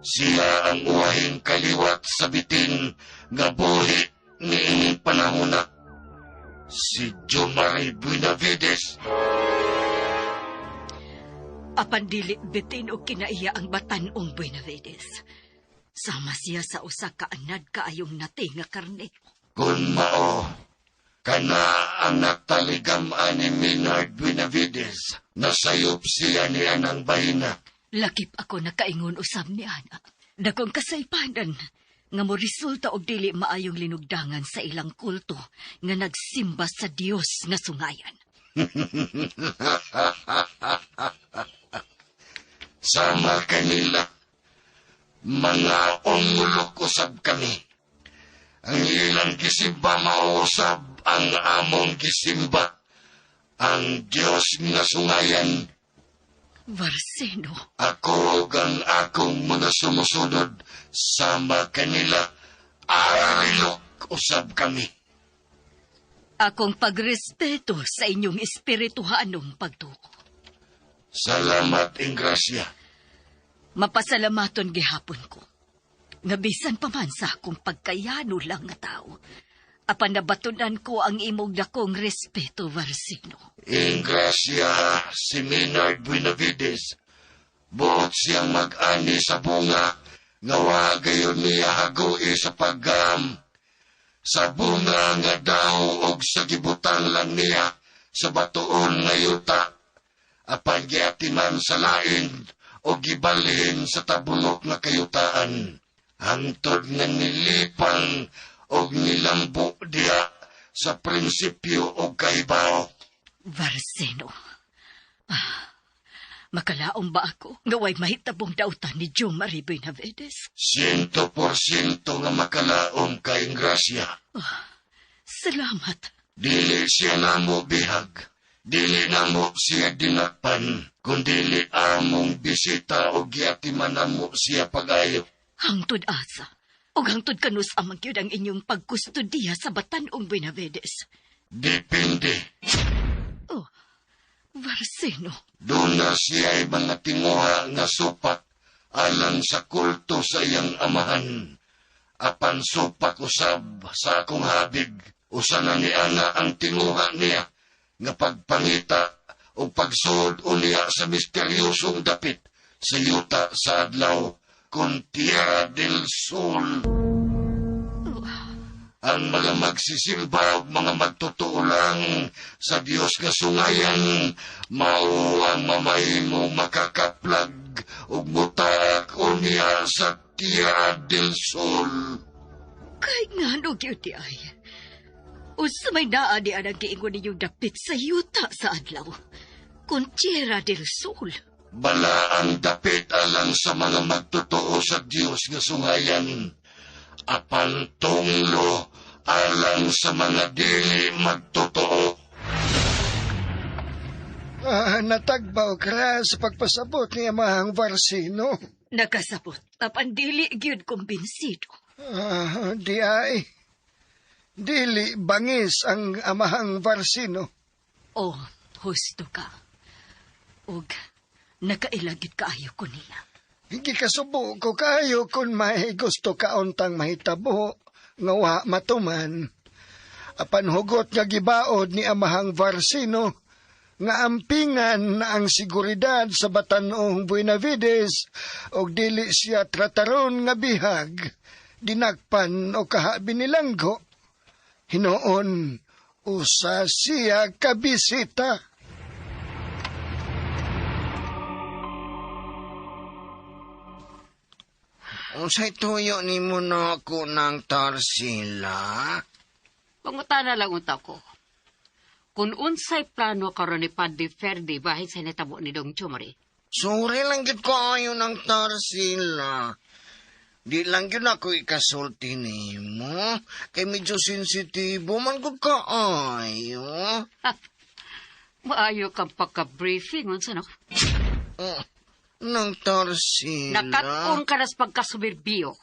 Siya ang uwahing kaliwat sa bitin nga buhi ni ining panahona. Si Jomari Benavides. Apan dili bitin o kinaiya ang batanong Benavides. Sama siya sa usa ka anad kaayong nati nga karne. Kung mao, kana ang nagtaligam-an ni Maynard Benavides, nasayop siya niya ng bahina. Lakip ako nakaingon usab ni ana. Dakong kasaypanan nga mo resulta og dili maayong linugdangan sa ilang kulto nga nagsimba sa Dios nga sungayan. Sama kanila, mga umulok usab kami. Ang ilang gisimba mausab ang among gisimba, ang Diyos nga sungayan. Varsino, Ako ang akong mga sumusunod, sama kanila, arilok usab kami. akong pagrespeto sa inyong espirituhanong pagtuo. Salamat, Ingrasya. Mapasalamaton gihapon ko. Nga bisan pa man sa akong pagkayano lang nga tao. Apan nabatunan ko ang imong dakong respeto, Varsino. Ingrasya, si Maynard Benavides. Buot siyang mag-ani sa bunga, nga wagayon niya hagoi sa paggam. Sa bunga nga daw og sa gibutan lang niya sa batuon nga yuta. Apan giatiman sa lain o gibalhin sa tabunok nga kayutaan. Hangtod nga nilipang o nilambo diya sa prinsipyo o kaibaw. Varsino, makalaong ba ako nga way mahitabong dautan ni Jo Marie Benavides? 100% nga makalaom ka, Ingrasya. Salamat. Dili siya namo bihag. Dili namo siya dinakpan. Kundili among bisita o giatiman namo siya pag-ayo. Hangtod asa, o hangtod kanus amang yun ang inyong pagkustudiya sa Batanong Benavides. Depende. Oh, Varsino, Doon na siya ay mga tinguha nga supak alang sa kulto sa iyang amahan. Apan supak usab sa akong habig. Usa na ni ana ang tinguha niya nga pagpangita o pagsuod uliya sa misteryosong dapit sa yuta sa adlaw kung Tierra del Sol. Ang mga magsisilba o mga magtotoo lang sa Diyos nga sungayan, mao ang mamahimo makakaplag o mutak o niya sa Tierra del Sol. kay nga no yun di ay. O sa may naa di anang giingon ninyong dapit sa yuta sa adlaw. Kung Tierra del Sol. Bala ang dapit alang sa mga magtotoo sa Diyos nga sungayan. apan tunglo alang sa mga dili magtotoo. Natagbaw ka sa pagpasabot ni Amahang Varsino. Nakasabot, apan dili gyud kumbinsido. Di ay. Dili bangis ang Amahang Varsino. Oh, husto ka. Og, nakailagit kaayo ko niya. Hindi kasubo ko kayo kung may gusto ka untang mahitabo, nga wa matuman. Apan hugot nga gibaod ni Amahang Varsino, nga ampingan na ang seguridad sa Batanong Buenavides, og dili siya trataron nga bihag, dinakpan o kaha binilanggo. Hinoon, usa siya kabisita. Unsay tuyo ni mo na ako ng Tarsila? Pangutana lang unta ko. Kung unsay plano karon ni Padre Ferdi bahit sa natabo ni Dong Chumari. Sorry lang gid ko ayo ng Tarsila. Di lang yun ako ikasulti nimo. Kay medyo sensitibo man ko kaayo. Maayo kang pagka-briefing unsa no? Nang Tarsila. Nakatong ka na sa pagkasubirbiyo.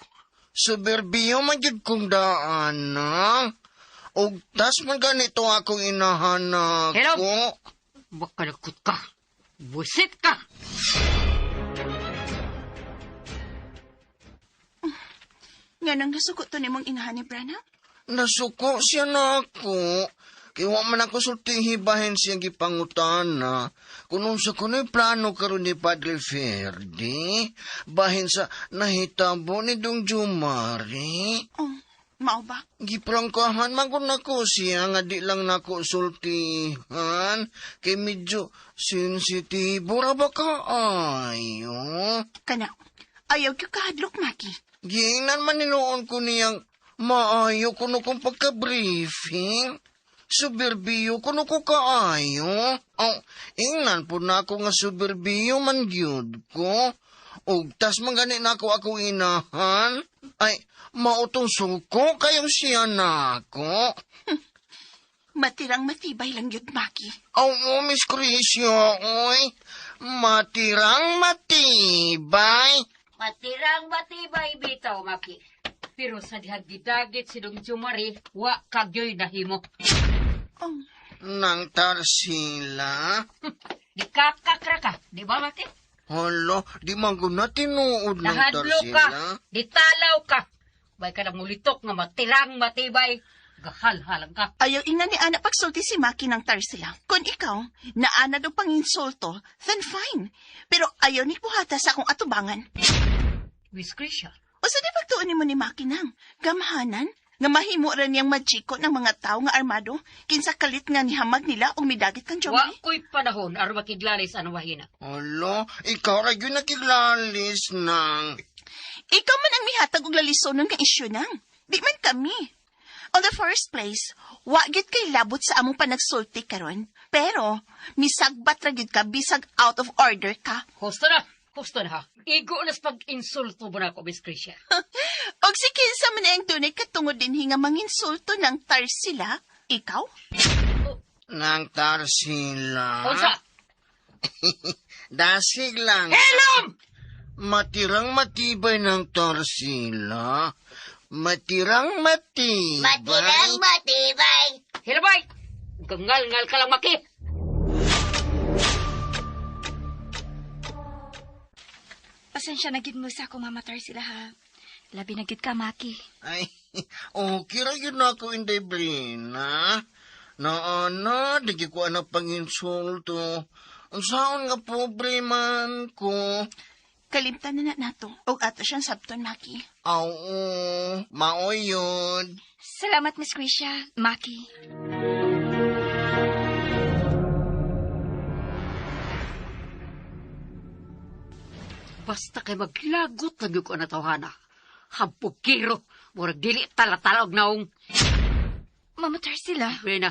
Suberbiyo man yun kong daan na. O tas man ganito akong inahanap Hello? ko. Baka nagkut ka. Busit ka. Nga nang nasuko to nimong inahan ni Brana? Nasuko siya na ako. Kaya wa man ako sulting hibahin siyang gipangutana. Kung unsa ko na'y plano karon ni Padre Ferdi, bahin sa nahitabo ni Dong Jumari. Oh, mao ba? Giprangkahan man ko nako siya nga di lang nako sultihan. Kay medyo sensitibo ra ba kaayo? Kana, ayaw kyo kahadlok, Maki. Giingnan man ninuon ko niyang maayo kuno kong pagka-briefing. Suberbiyo kuno ko kaayo. Ingnan po na ako nga suberbiyo man gyud ko. O tas man gani na ako inahan. Ay, mautong suko kayong siya na ako. Matirang matibay lang yun, Maki. Miss Crisio, oy. Matirang matibay. Matirang matibay bitaw, Maki. Pero sa dihagidagit si Dong Chumari, wa kagyoy nahimo. Oh, Nang Tarsila. Di kakakra ka, di ba, Maki? Hala, di man ko na tinuod ng Nahadlo Tarsila. ka, di talaw ka. Bay ka nang mulitok nga matirang matibay. Gahal-halang ka. ayaw ina ni Ana pagsulti si Maki ng Tarsila. Kung ikaw, naana do panginsulto, then fine. Pero ayaw ni buhata sa akong atubangan. Miss Krisha, O sa di pagtuon mo ni Maki nang, gamahanan, nga mahimo rin niyang madjiko ng mga tao nga armado, kinsa kalit nga nihamag nila o midagit kang wa Jomari. ko'y panahon aron makiglanis ano wahina. Hala, ikaw ra yun nakiglalis nang. Ikaw man ang mihatag og lalisonon nga isyu nang. Di man kami. On the first place, wa gyud kay labot sa among panagsulti karon. Pero, misagbat ra gyud ka bisag out of order ka. Husto na ha. Igo nas pag-insulto mo na ako, Miss Krisha. Og si kinsa man ang tunay katungod din nga manginsulto ng Tarsila, ikaw? Nang Tarsila. Unsa? Dasig lang. Helom! Matirang matibay ng Tarsila. Matirang matibay. matibay. Hilabay! Gangal-ngal ka lang, Maki. Pasensya na gid mo sa akong mamatar sila ha. Labi na gid ka, Maki. Ay, okay ra yun ako, Inday Brina. Naana, di ko anak panginsulto. Ang saan nga pobre man ko. Kalimtan na nato. Og ato siyang sabton, Maki. Oo, mao yun. Salamat, Miss Krisha. Maki. Basta kay maglagot lang yung ko na tawhana. Hampugkiro, murag dili talatalog naong. Mamatar sila. Brena,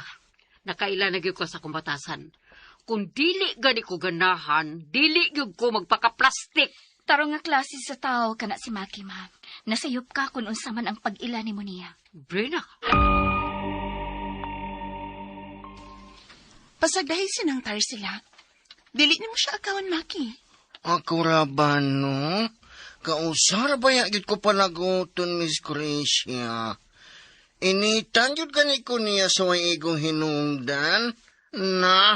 nakaila na gyud ko sa kumbatasan. Kung dili gani ko ganahan, dili gyud ko magpaka-plastic. Tarong nga klase sa tao kana si Maki, ma'am. Nasayop ka kung unsa man ang pag-ila ni mo niya. Brina, Pasagdahi sinangtar sila. Dili ni mo siya akawan, Maki. Ako ra ba, no? Kausara ba yagit ko palaguton, Miss Gracia? Initan yun gani ko niya sa way igong hinungdan? Na,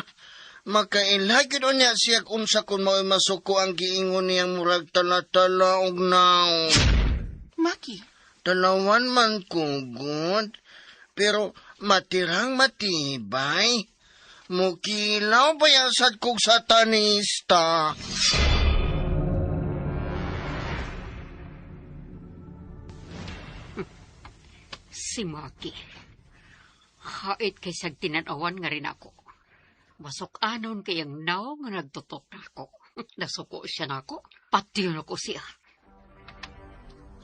makailagid o niya siya unsa kung mao'y masuko ang giingon niyang murag tala-tala og naong. Maki, Talawan man kugod, pero matirang matibay. Mukilaw ba yan sad kong satanista? si Maki. Hait kay sag tinanawan nga rin ako. Masok anon kayang naw nga nagtutok na ako. Nasuko siya na ako, pati yun ako siya.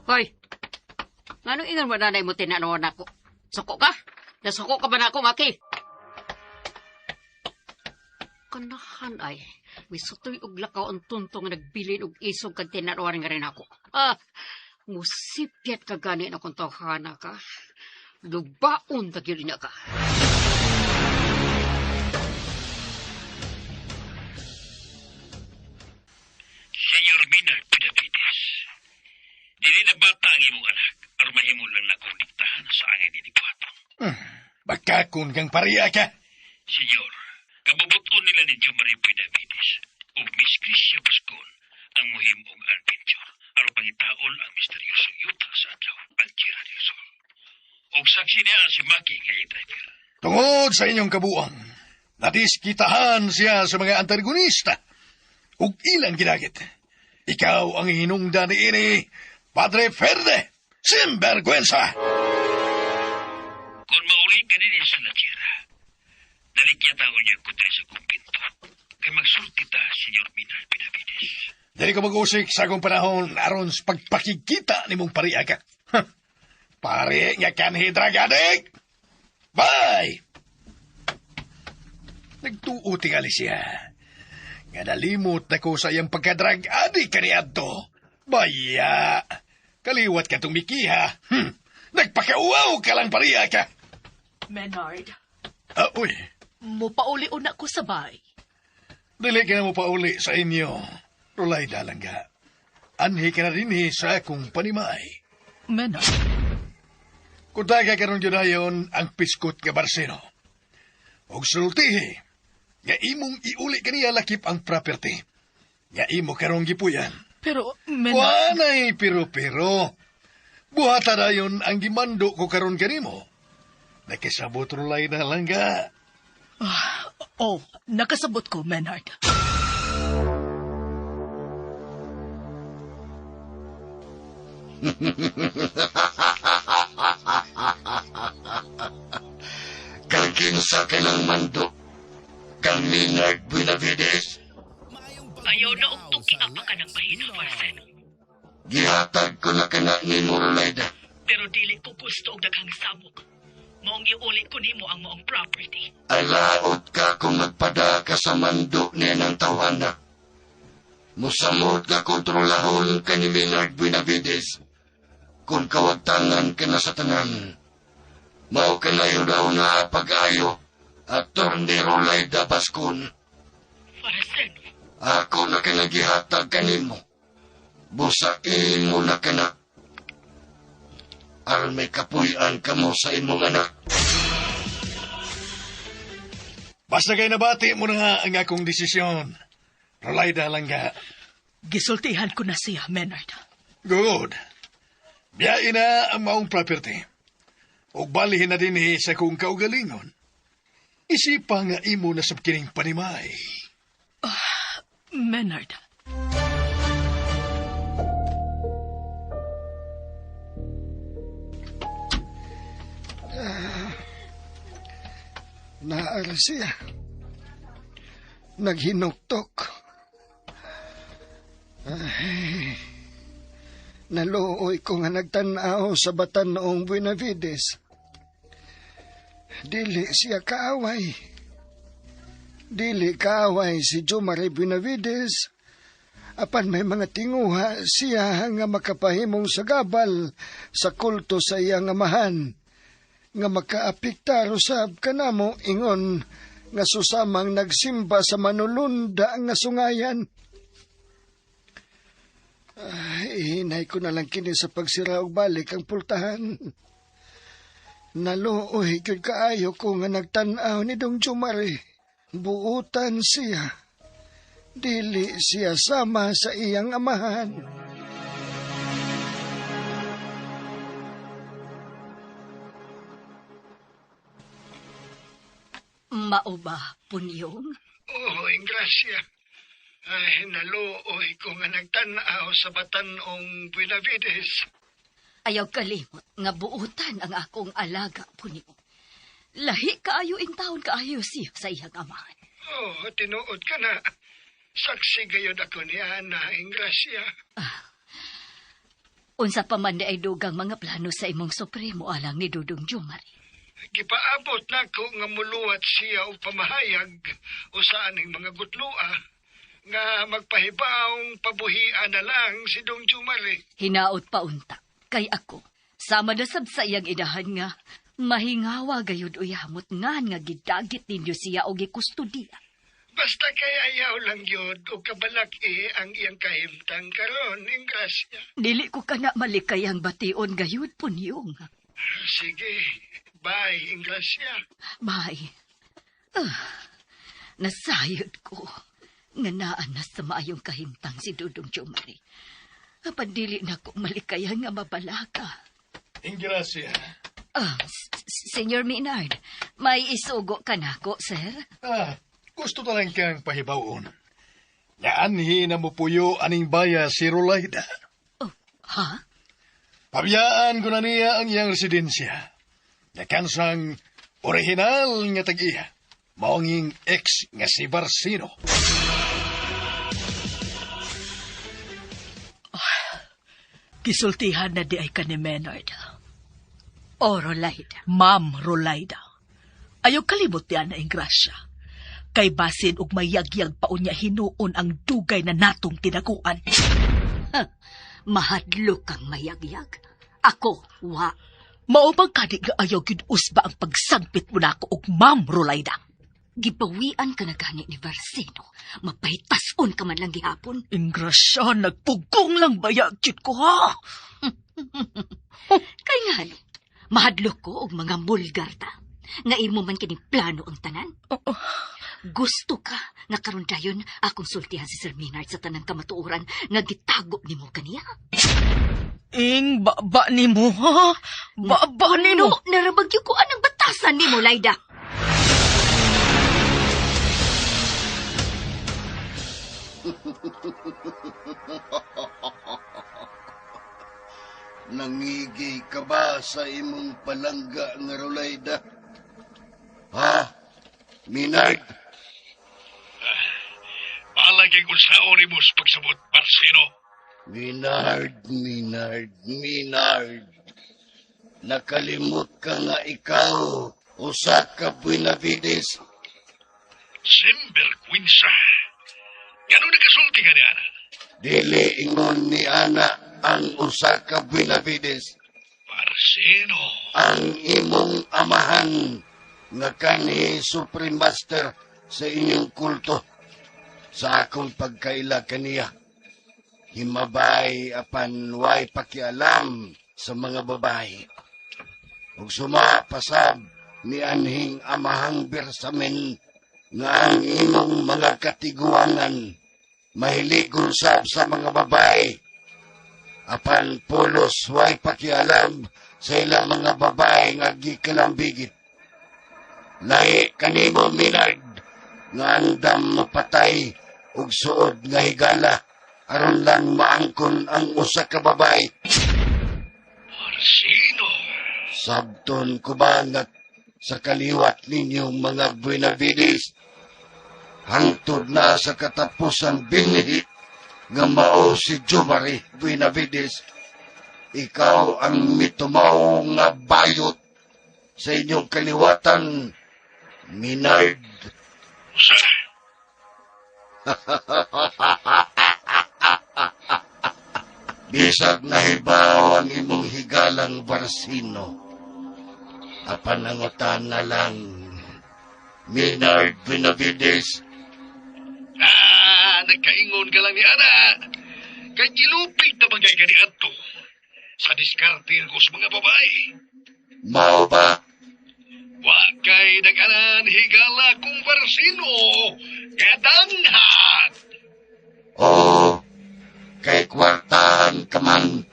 Hoy! Anong ingon mo nanay mo tinanawan ako? Suko ka? Nasuko ka ba na ako, Maki? Kanahan ay, may sutoy og lakaw ang tuntong nga nagbilin og isog kag tinanawan nga rin ako. Musipyat ka gani na kung tawhana ka. Lugbaon tagyo na ka. Senyor Minard Benavides, dili na bata ang imong anak, aron mahimo lang nakonektahan sa angin ni Buhatong. Bakakon kang pariya ka. Senyor, kabubuton nila ni Jumari Benavides o Miss Gracia Bascon ang muhimong adventure aron pangitaon ang misteryosong yuta sa adlaw ang Tierra del Sol. Og saksi niya si Maki nga driver. Tungod sa inyong kabuang, nadiskitahan siya sa mga antagonista. Ug ilang ginagit. Ikaw ang hinungdan ni ini, Padre Verde, sinvergüenza. Kung mauli ka din sa Tierra, dalikyataon niya ko sa kumpinto. Kay magsulti ta, Senyor Minard Benavides. Dili ko mag-usik sa akong panahon aron sa pagpakikita ni mong pariya ka. Pare nga kanhi dragadik! Bye! Nagtuo tingali siya. Nga nalimot na ko sa iyang pagkadrag-adik kaniadto. Baya! Kaliwat ka tumikiha. Nagpakauaw ka lang pariya ka. Menard, Uy, mupauli una ko sa bay. dili ka na mo pauli sa inyo. Rolayda lang ka. Anhi ka na rin sa akong panimay. Menard, Kutaga karon yun ayon ang piskot ka Barseno. Og sultihi, nga imong iuli kaniya lakip ang property. Nga imo karong gipuyan. pero Menard... Wanay pero. Buhata dayon ang gimando ko karon kanimo. Nakisabot rulay na lang ka. nakasabot ko, Menard. Kaginsa ka ng mando. Kang Minard Benavides. Ayaw na og tukian pa ka ng bahina, Marcel. Gihatag ko na ka na ni Morolaida. Pero dili ko gusto og daghang samok. Maong iulit ko nimo ang maong property. Alaot ka kung magpada ka sa mando niya ng tawana. Musamot ka kontrolahon ka ni Minard Benavides. Kung kawagtangan ka na sa tanan. Mao kalayo daw na pag-ayo at Tornero Laida Bascon. Marcel, Ako na kinagihatag kanimo. Busain mo na ka na. Aron may kapuyan ka mo sa imong anak. Basta kay nabati mo na nga ang akong desisyon. Rolayda lang ka. Gisultihan ko na siya, Menard. Good. Biyain na ang maong property. O balihin na din sa kong kaugalingon. Isipa nga imo na sa kining panimay. Menard, Naara siya. Naghinuktok. Ay, naluoy ko nga nagtanaw sa batan noong Benavides. Dili siya kaaway. Dili kaaway si Jumari Benavides. Apan may mga tinguha siya nga makapahimong sagabal sa kulto sa iyang amahan, nga makaapiktar usab kanamo ingon nga susamang nagsimba sa manulunda nga sungayan. Hinay ko na lang kini sa pagsira og balik ang pultahan. Naluoy gyud kaayo ko nga nagtan-aw ni Dong Jumari. Buutan siya. Dili siya sama sa iyang amahan. Mao ba, Punyong? Oo, Ingracia. Ay, naluoy ko nga nagtanaw sa batanong Buenavides. Ayaw kalimot nga buutan ang akong alaga, Punyong. Lahi kaayo in taon kaayo siya sa iyang amahan. Oo, tinuod ka na. Saksi gayod ako ni Ana, Ingracia. Unsa pa man ay dugang mga plano sa imong supremo alang ni Dudong Jumari. Gipaabot na ko nga muluwat siya o pamahayag o saan ang mga gutlua nga magpahibaong pabuhian na lang si Dong Jumari. Hinaot pa unta, kay ako, sama na sab sa iyang idahan nga, mahingawa gayud uyamot nga gidagit ninyo siya o gikustudiya. Basta kay ayaw lang yun o kabalaki ang iyang kahimtang karon, Ingracia. Dili ko kana malikay ang bation gayud, Punyong. Sige, bye, Ingracia. Bye. Nasayod ko nga naan na sa maayong kahimtang si Dudong Jumari. Apan dili na ko malikayan nga mabalaka. Ingracia. Senyor Maynard, may isugo ka na ko, sir? Gusto talang kang pahibawon. Yaanhi na mo puyo aning baya si Rolaida. Oh, ha? Pabiyaan ko na niya ang iyang residensya. Nakansang orihinal nga tag-iya. Maonging ex nga si Barsino. Kisultihan na di ay ka ni Maynard. O Rolaida. Ma'am Rolaida. Ayaw kalimot yan na Ingracia. Kay basin og mayagyag pa unya hinuon ang dugay na natong tinaguan. Mahadlo kang mayagyag. Ako, wa. Maubang kadi nga ayaw gid usba ang pagsangpit mo nako og Ma'am Rolaida. Gipawian ka na gani ni Barsino. Mapahitason ka man lang gihapon. Ingracia, nagpugong lang bayag jud ko ha. Kay nga, mahadlo ko og mga bulgar ta. Nga imo man kini plano ang tanan. Gusto ka nga karon dayon akong sultihan si Sir Maynard sa tanang kamatuoran nga gitago nimo kaniya. Baba nimo ha? Baba nimo. No, narabagyo ko anang batasan nimo, Laida. Nangigi ka ba sa imong palangga nga Rolaida? Ha? Maynard? Palagay kung sa oribus pagsabot, Barsino. Maynard. Nakalimot ka nga ikaw, usa ka Buenavides. Simberkwinsa. Ganun nakasulti ka ni Ana? Dili ingon ni Ana ang usa ka Buenavides. Barsino. Ang imong amahan nga kanhi Supreme Master sa inyong kulto. Sa akong pagkaila kaniya, himabay apan way pakialam sa mga babae. Ug sumapasab ni anhing amahang bersamen nga ang imong mga katiguangan mahiligol sab sa mga babae. Apan pulos way pakialam sa ilang mga babae nga gikalambigit. Lahi kanimo, Maynard, nga andam mapatay ug suod nga higala aron lang maangkon ang usa ka babae. Barsino. Sabton kumangat sa kaliwat ninyong mga Buenavides. Hangtod na sa katapusan binhi nga mao si Jumari Buenavides. Ikaw ang mitumaw nga bayot sa inyong kaliwatan, Maynard. Bisag nahibaw ang imong higalang Barsino. Apan nangutan na lang, Maynard Benavides. Nagkaingon ka lang ni Ana. Kay kilupig na bagay ka ni Adto. Sa diskarte ko sa mga babae. Mao ba? Wa kay nag-anan higala kung Barsino. Kadanghat. Oo, kay kwartahan ka man.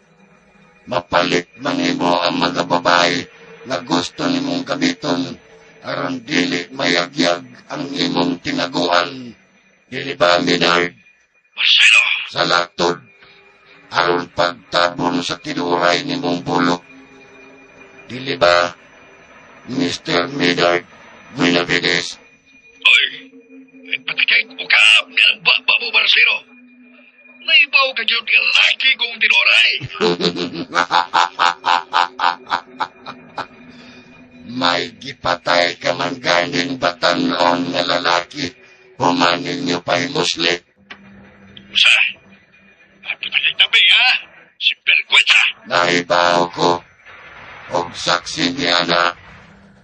Mapalit mangimo ang mga babae na gusto nimong gamiton aron dili mayagyag ang imong tinaguan. Dili ba, Maynard? Barsino! Sa latod, aron pagtabon sa tinuray nimong bulok. Dili ba, Mr. Maynard Benavides? Oy! Patikay ukap nga ng baba mo, Barsino. Naibaw ka dyan nga laki kong tinuray. May gipatay ka man ganing batanon nga lalaki. Humanin niyo pahimusli. Usa? At patikay tabi, ha? Si Perqueta. Naibaw ko. Og saksi ni Ana.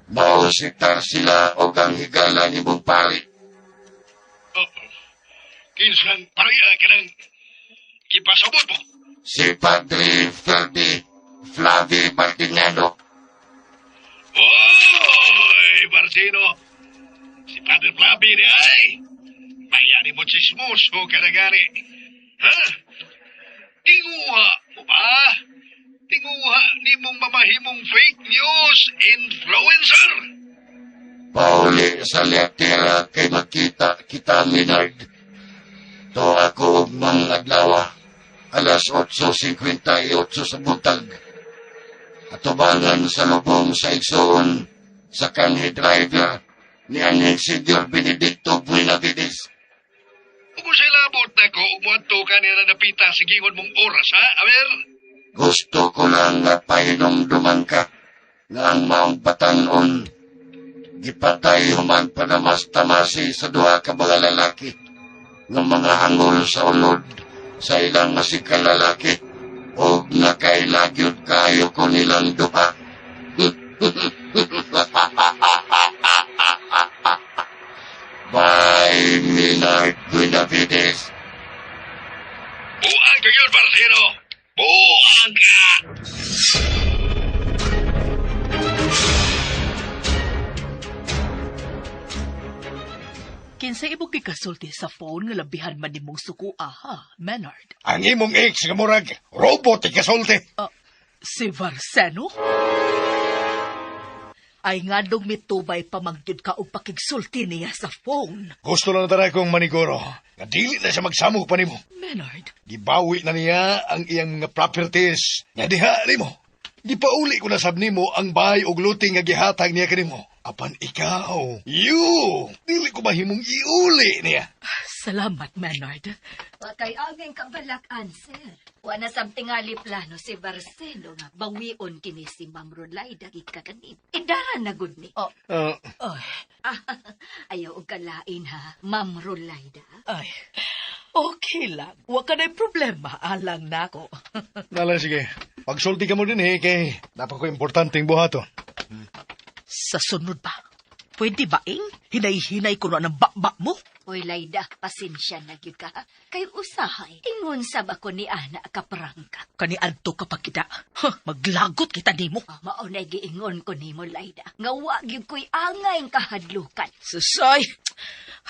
Mausitar sila og ang higala ni mong pari. Kinsang pariya ka ng kipasabot mo. Si Padre Ferdi Flavi Martinano. Oy, Barsino. Si Padre Flavi ni ay. Mayani mo chismoso ka na gani. Ha? Tinguha mo ba? Tinguha ni mong mamahimong fake news influencer. Pauli sa letera kay makita kita, Maynard. To ako og mga adlaw. Alas 8:58 sa buntag. Atubangan sa lubong sa igsoon sa kanhi driver ni ang Senior Benedicto Benavides. Kung sa'y labot na ko, umuanto ka nila napita sa gingon mong oras, ha? Aber? Gusto ko lang nga pahinomduman ka nga ang maong batanon. Gipatay human pa na mas tamasi sa duha ka mga lalaki ng mga hangol sa ulod sa ilang masikal lalaki o nakailagyod kayo ko nilang duha. Bye, Maynard Benavides. Buang ka yun, Barsino! Buang ka! Kinsa imong gikasulti sa phone nga labihan man nimong sukua, ha, Maynard? Ang imong ex nga murag, robot ikasulti. Si Varseno? Ay nga dong mitubay pamagyud ka og pakigsulti niya sa phone. Gusto lang na kong maniguro. Nga dili na siya magsamok pa nimo. Maynard, Gibawi na niya ang iyang mga properties. Nga diha nimo. Gipauli ko na sab nimo ang bahay og luting nga gihatag niya kanimo. Apan ikaw, dili ko mahimong iuli niya. salamat, Maynard. Wakay aging kabalakan, sir. Wala tingali plano si Barseno nga bawion kini si Ma'am Rolaida gikakanin. Idara na gud ni. Ayaw og kalain ha, Ma'am Rolaida. Ay, okay lang. Wa ka na'y problema. Alang na ako. Nalang sige. Pagsulti ka mo din kay napako importanteng buhato. Sa sunod ba? Pwede ba, Hinay-hinay ko na ng bakbak mo? Oy, Laida, pasensya na gyud ka. Kay usahay, ingon sa bako ni Ana kaprangka. Kani adto ka pa kita. Maglagot kita nimo. Mao na giingon ko nimo, Laida. Nga wa gyud ko'y angay kahadlukan. Susay,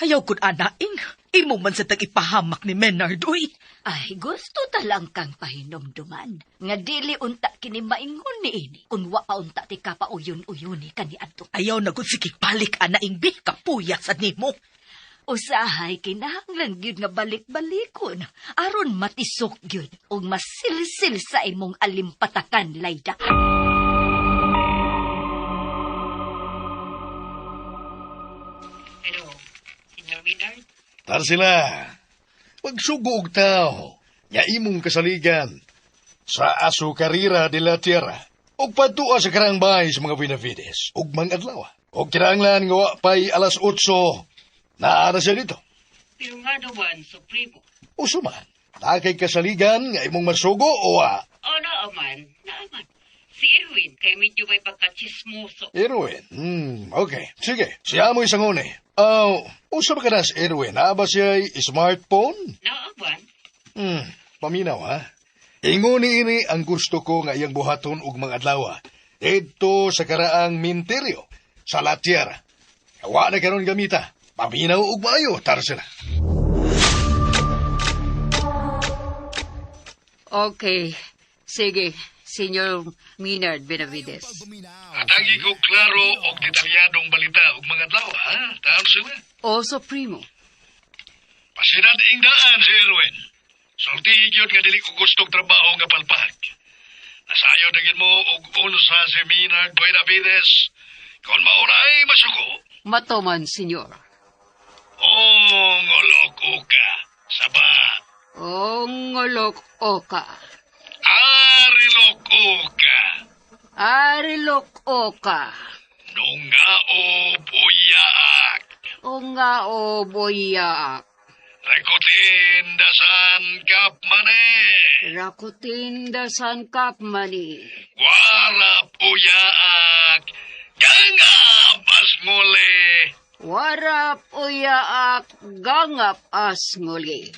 ayaw kun anaing. Imo man sa tag-ipahamak ni Maynard, uy. Ay, gusto talang kang pahinomduman. Nga dili unta kini maingon ni ini. Kung wa pa unta ti kapauyon-uyoni kani adto. Ayaw na gud sige balik anaing bi kapuya sa nimo. Usahay kinahanglan gyud nga balik-balikon aron matisok gyud ug masilsil sa imong alimpatakan, Laida. Hello, Senior Maynard? Tar sila. Magsugo og tao. Nga imong kasaligan. Sa aso karira de la tierra. Og padtua sa karang bahay sa mga Benavides. Og mga adlaw. Og kinahanglan nga wa pay alas 8. Naara siya dito. Pero nga naman, Supremo. Uso man. Nakay kasaligan nga imong masugo o wa? O, naaman. Si Erwin, kay medyo may pagkachismoso. Erwin? Okay. Sige, siya mo isang une. Usa ba ka na si Erwin? Ba siya smartphone? Naaman. Paminaw ha? Inguni ini ang gusto ko nga iyang buhaton ug mga adlaw. Dito sa karaang minteryo, sa Latiara. Wa na karon gamita. Paminaw ug maayo, Tarzan. Okay. Sige, Senyor Maynard Benavides. Atagi ko klaro og detalyadong balita ug mga adlaw, ha? Tarzan. Oso primo. Pasinad ing daan si Erwin. Sulti gyud nga dili ko gustong trabaho nga palpag. Nasayo dagin mo og unsa si Maynard Benavides. Kon mauray masuko. Matoman, Senyor. Ngolok ka. Sabat. Ngolok oka. Arilok ka. Arilok oka. Nunga o buyaak. Unga o boyak. Rekutin dasan kap mane. Rakutin dasan kapmani. Warap uyaak. Gangap as nguli. Warap uyaak gangap as nguli.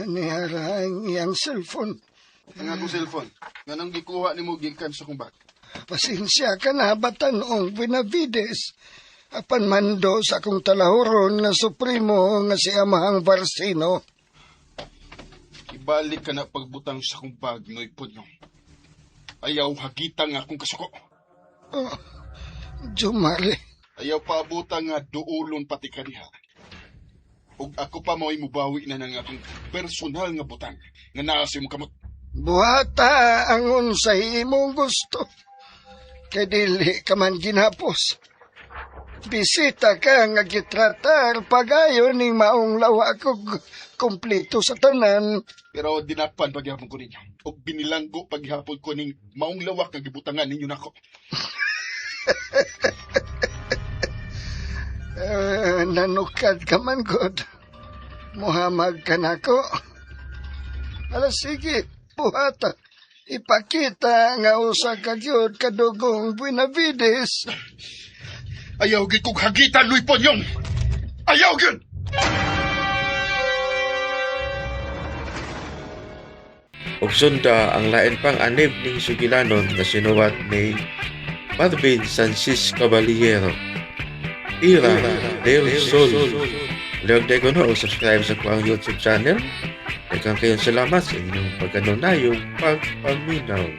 Nihara ang iyang cellphone. Ang akong cellphone. Nga nang gikuha ni mo gikan sa kong bag. Pasensya ka na, Batanong Benavides. Apan mando sa akong talahuron nga supremo nga si Amahang Varsino. Ibalik ka na pagbutang sa kong bag, Noy Punyong. Ayaw hagitang akong kasuko. Oh, Jumare. Ayaw paabutang nga duulon pati kaniha. Ug ako pa mo'y mubawi na ng akong personal nga butang nga naasi mo kamot. Buhata ang unsay imong gusto. Kay dili ka man ginapos. Bisita ka nga gitratar pagayon ning maong lawa kog kompleto sa tanan. Pero dinapan paghihapon ko ninyo. O binilanggo paghihapon ko ning maong lawak nga gibutangan ninyo nako. Nanukad ka man, God. Muhamad ka nako. Alas sige, buhata. Ipakita nga usa ka gyud kadugong Benavides. Ayaw gid kog hagitan, Luy Ponyong. Ayaw gid. Ug sunda ang lain pang anib ning sugilanon nga sinuwat ni Marvin Sanchez Caballero. Tira del Sol. Log de ko no, subscribe sa kuang YouTube channel. Daghang kayong salamat sa inyong pagkanunayong pagpaminaw.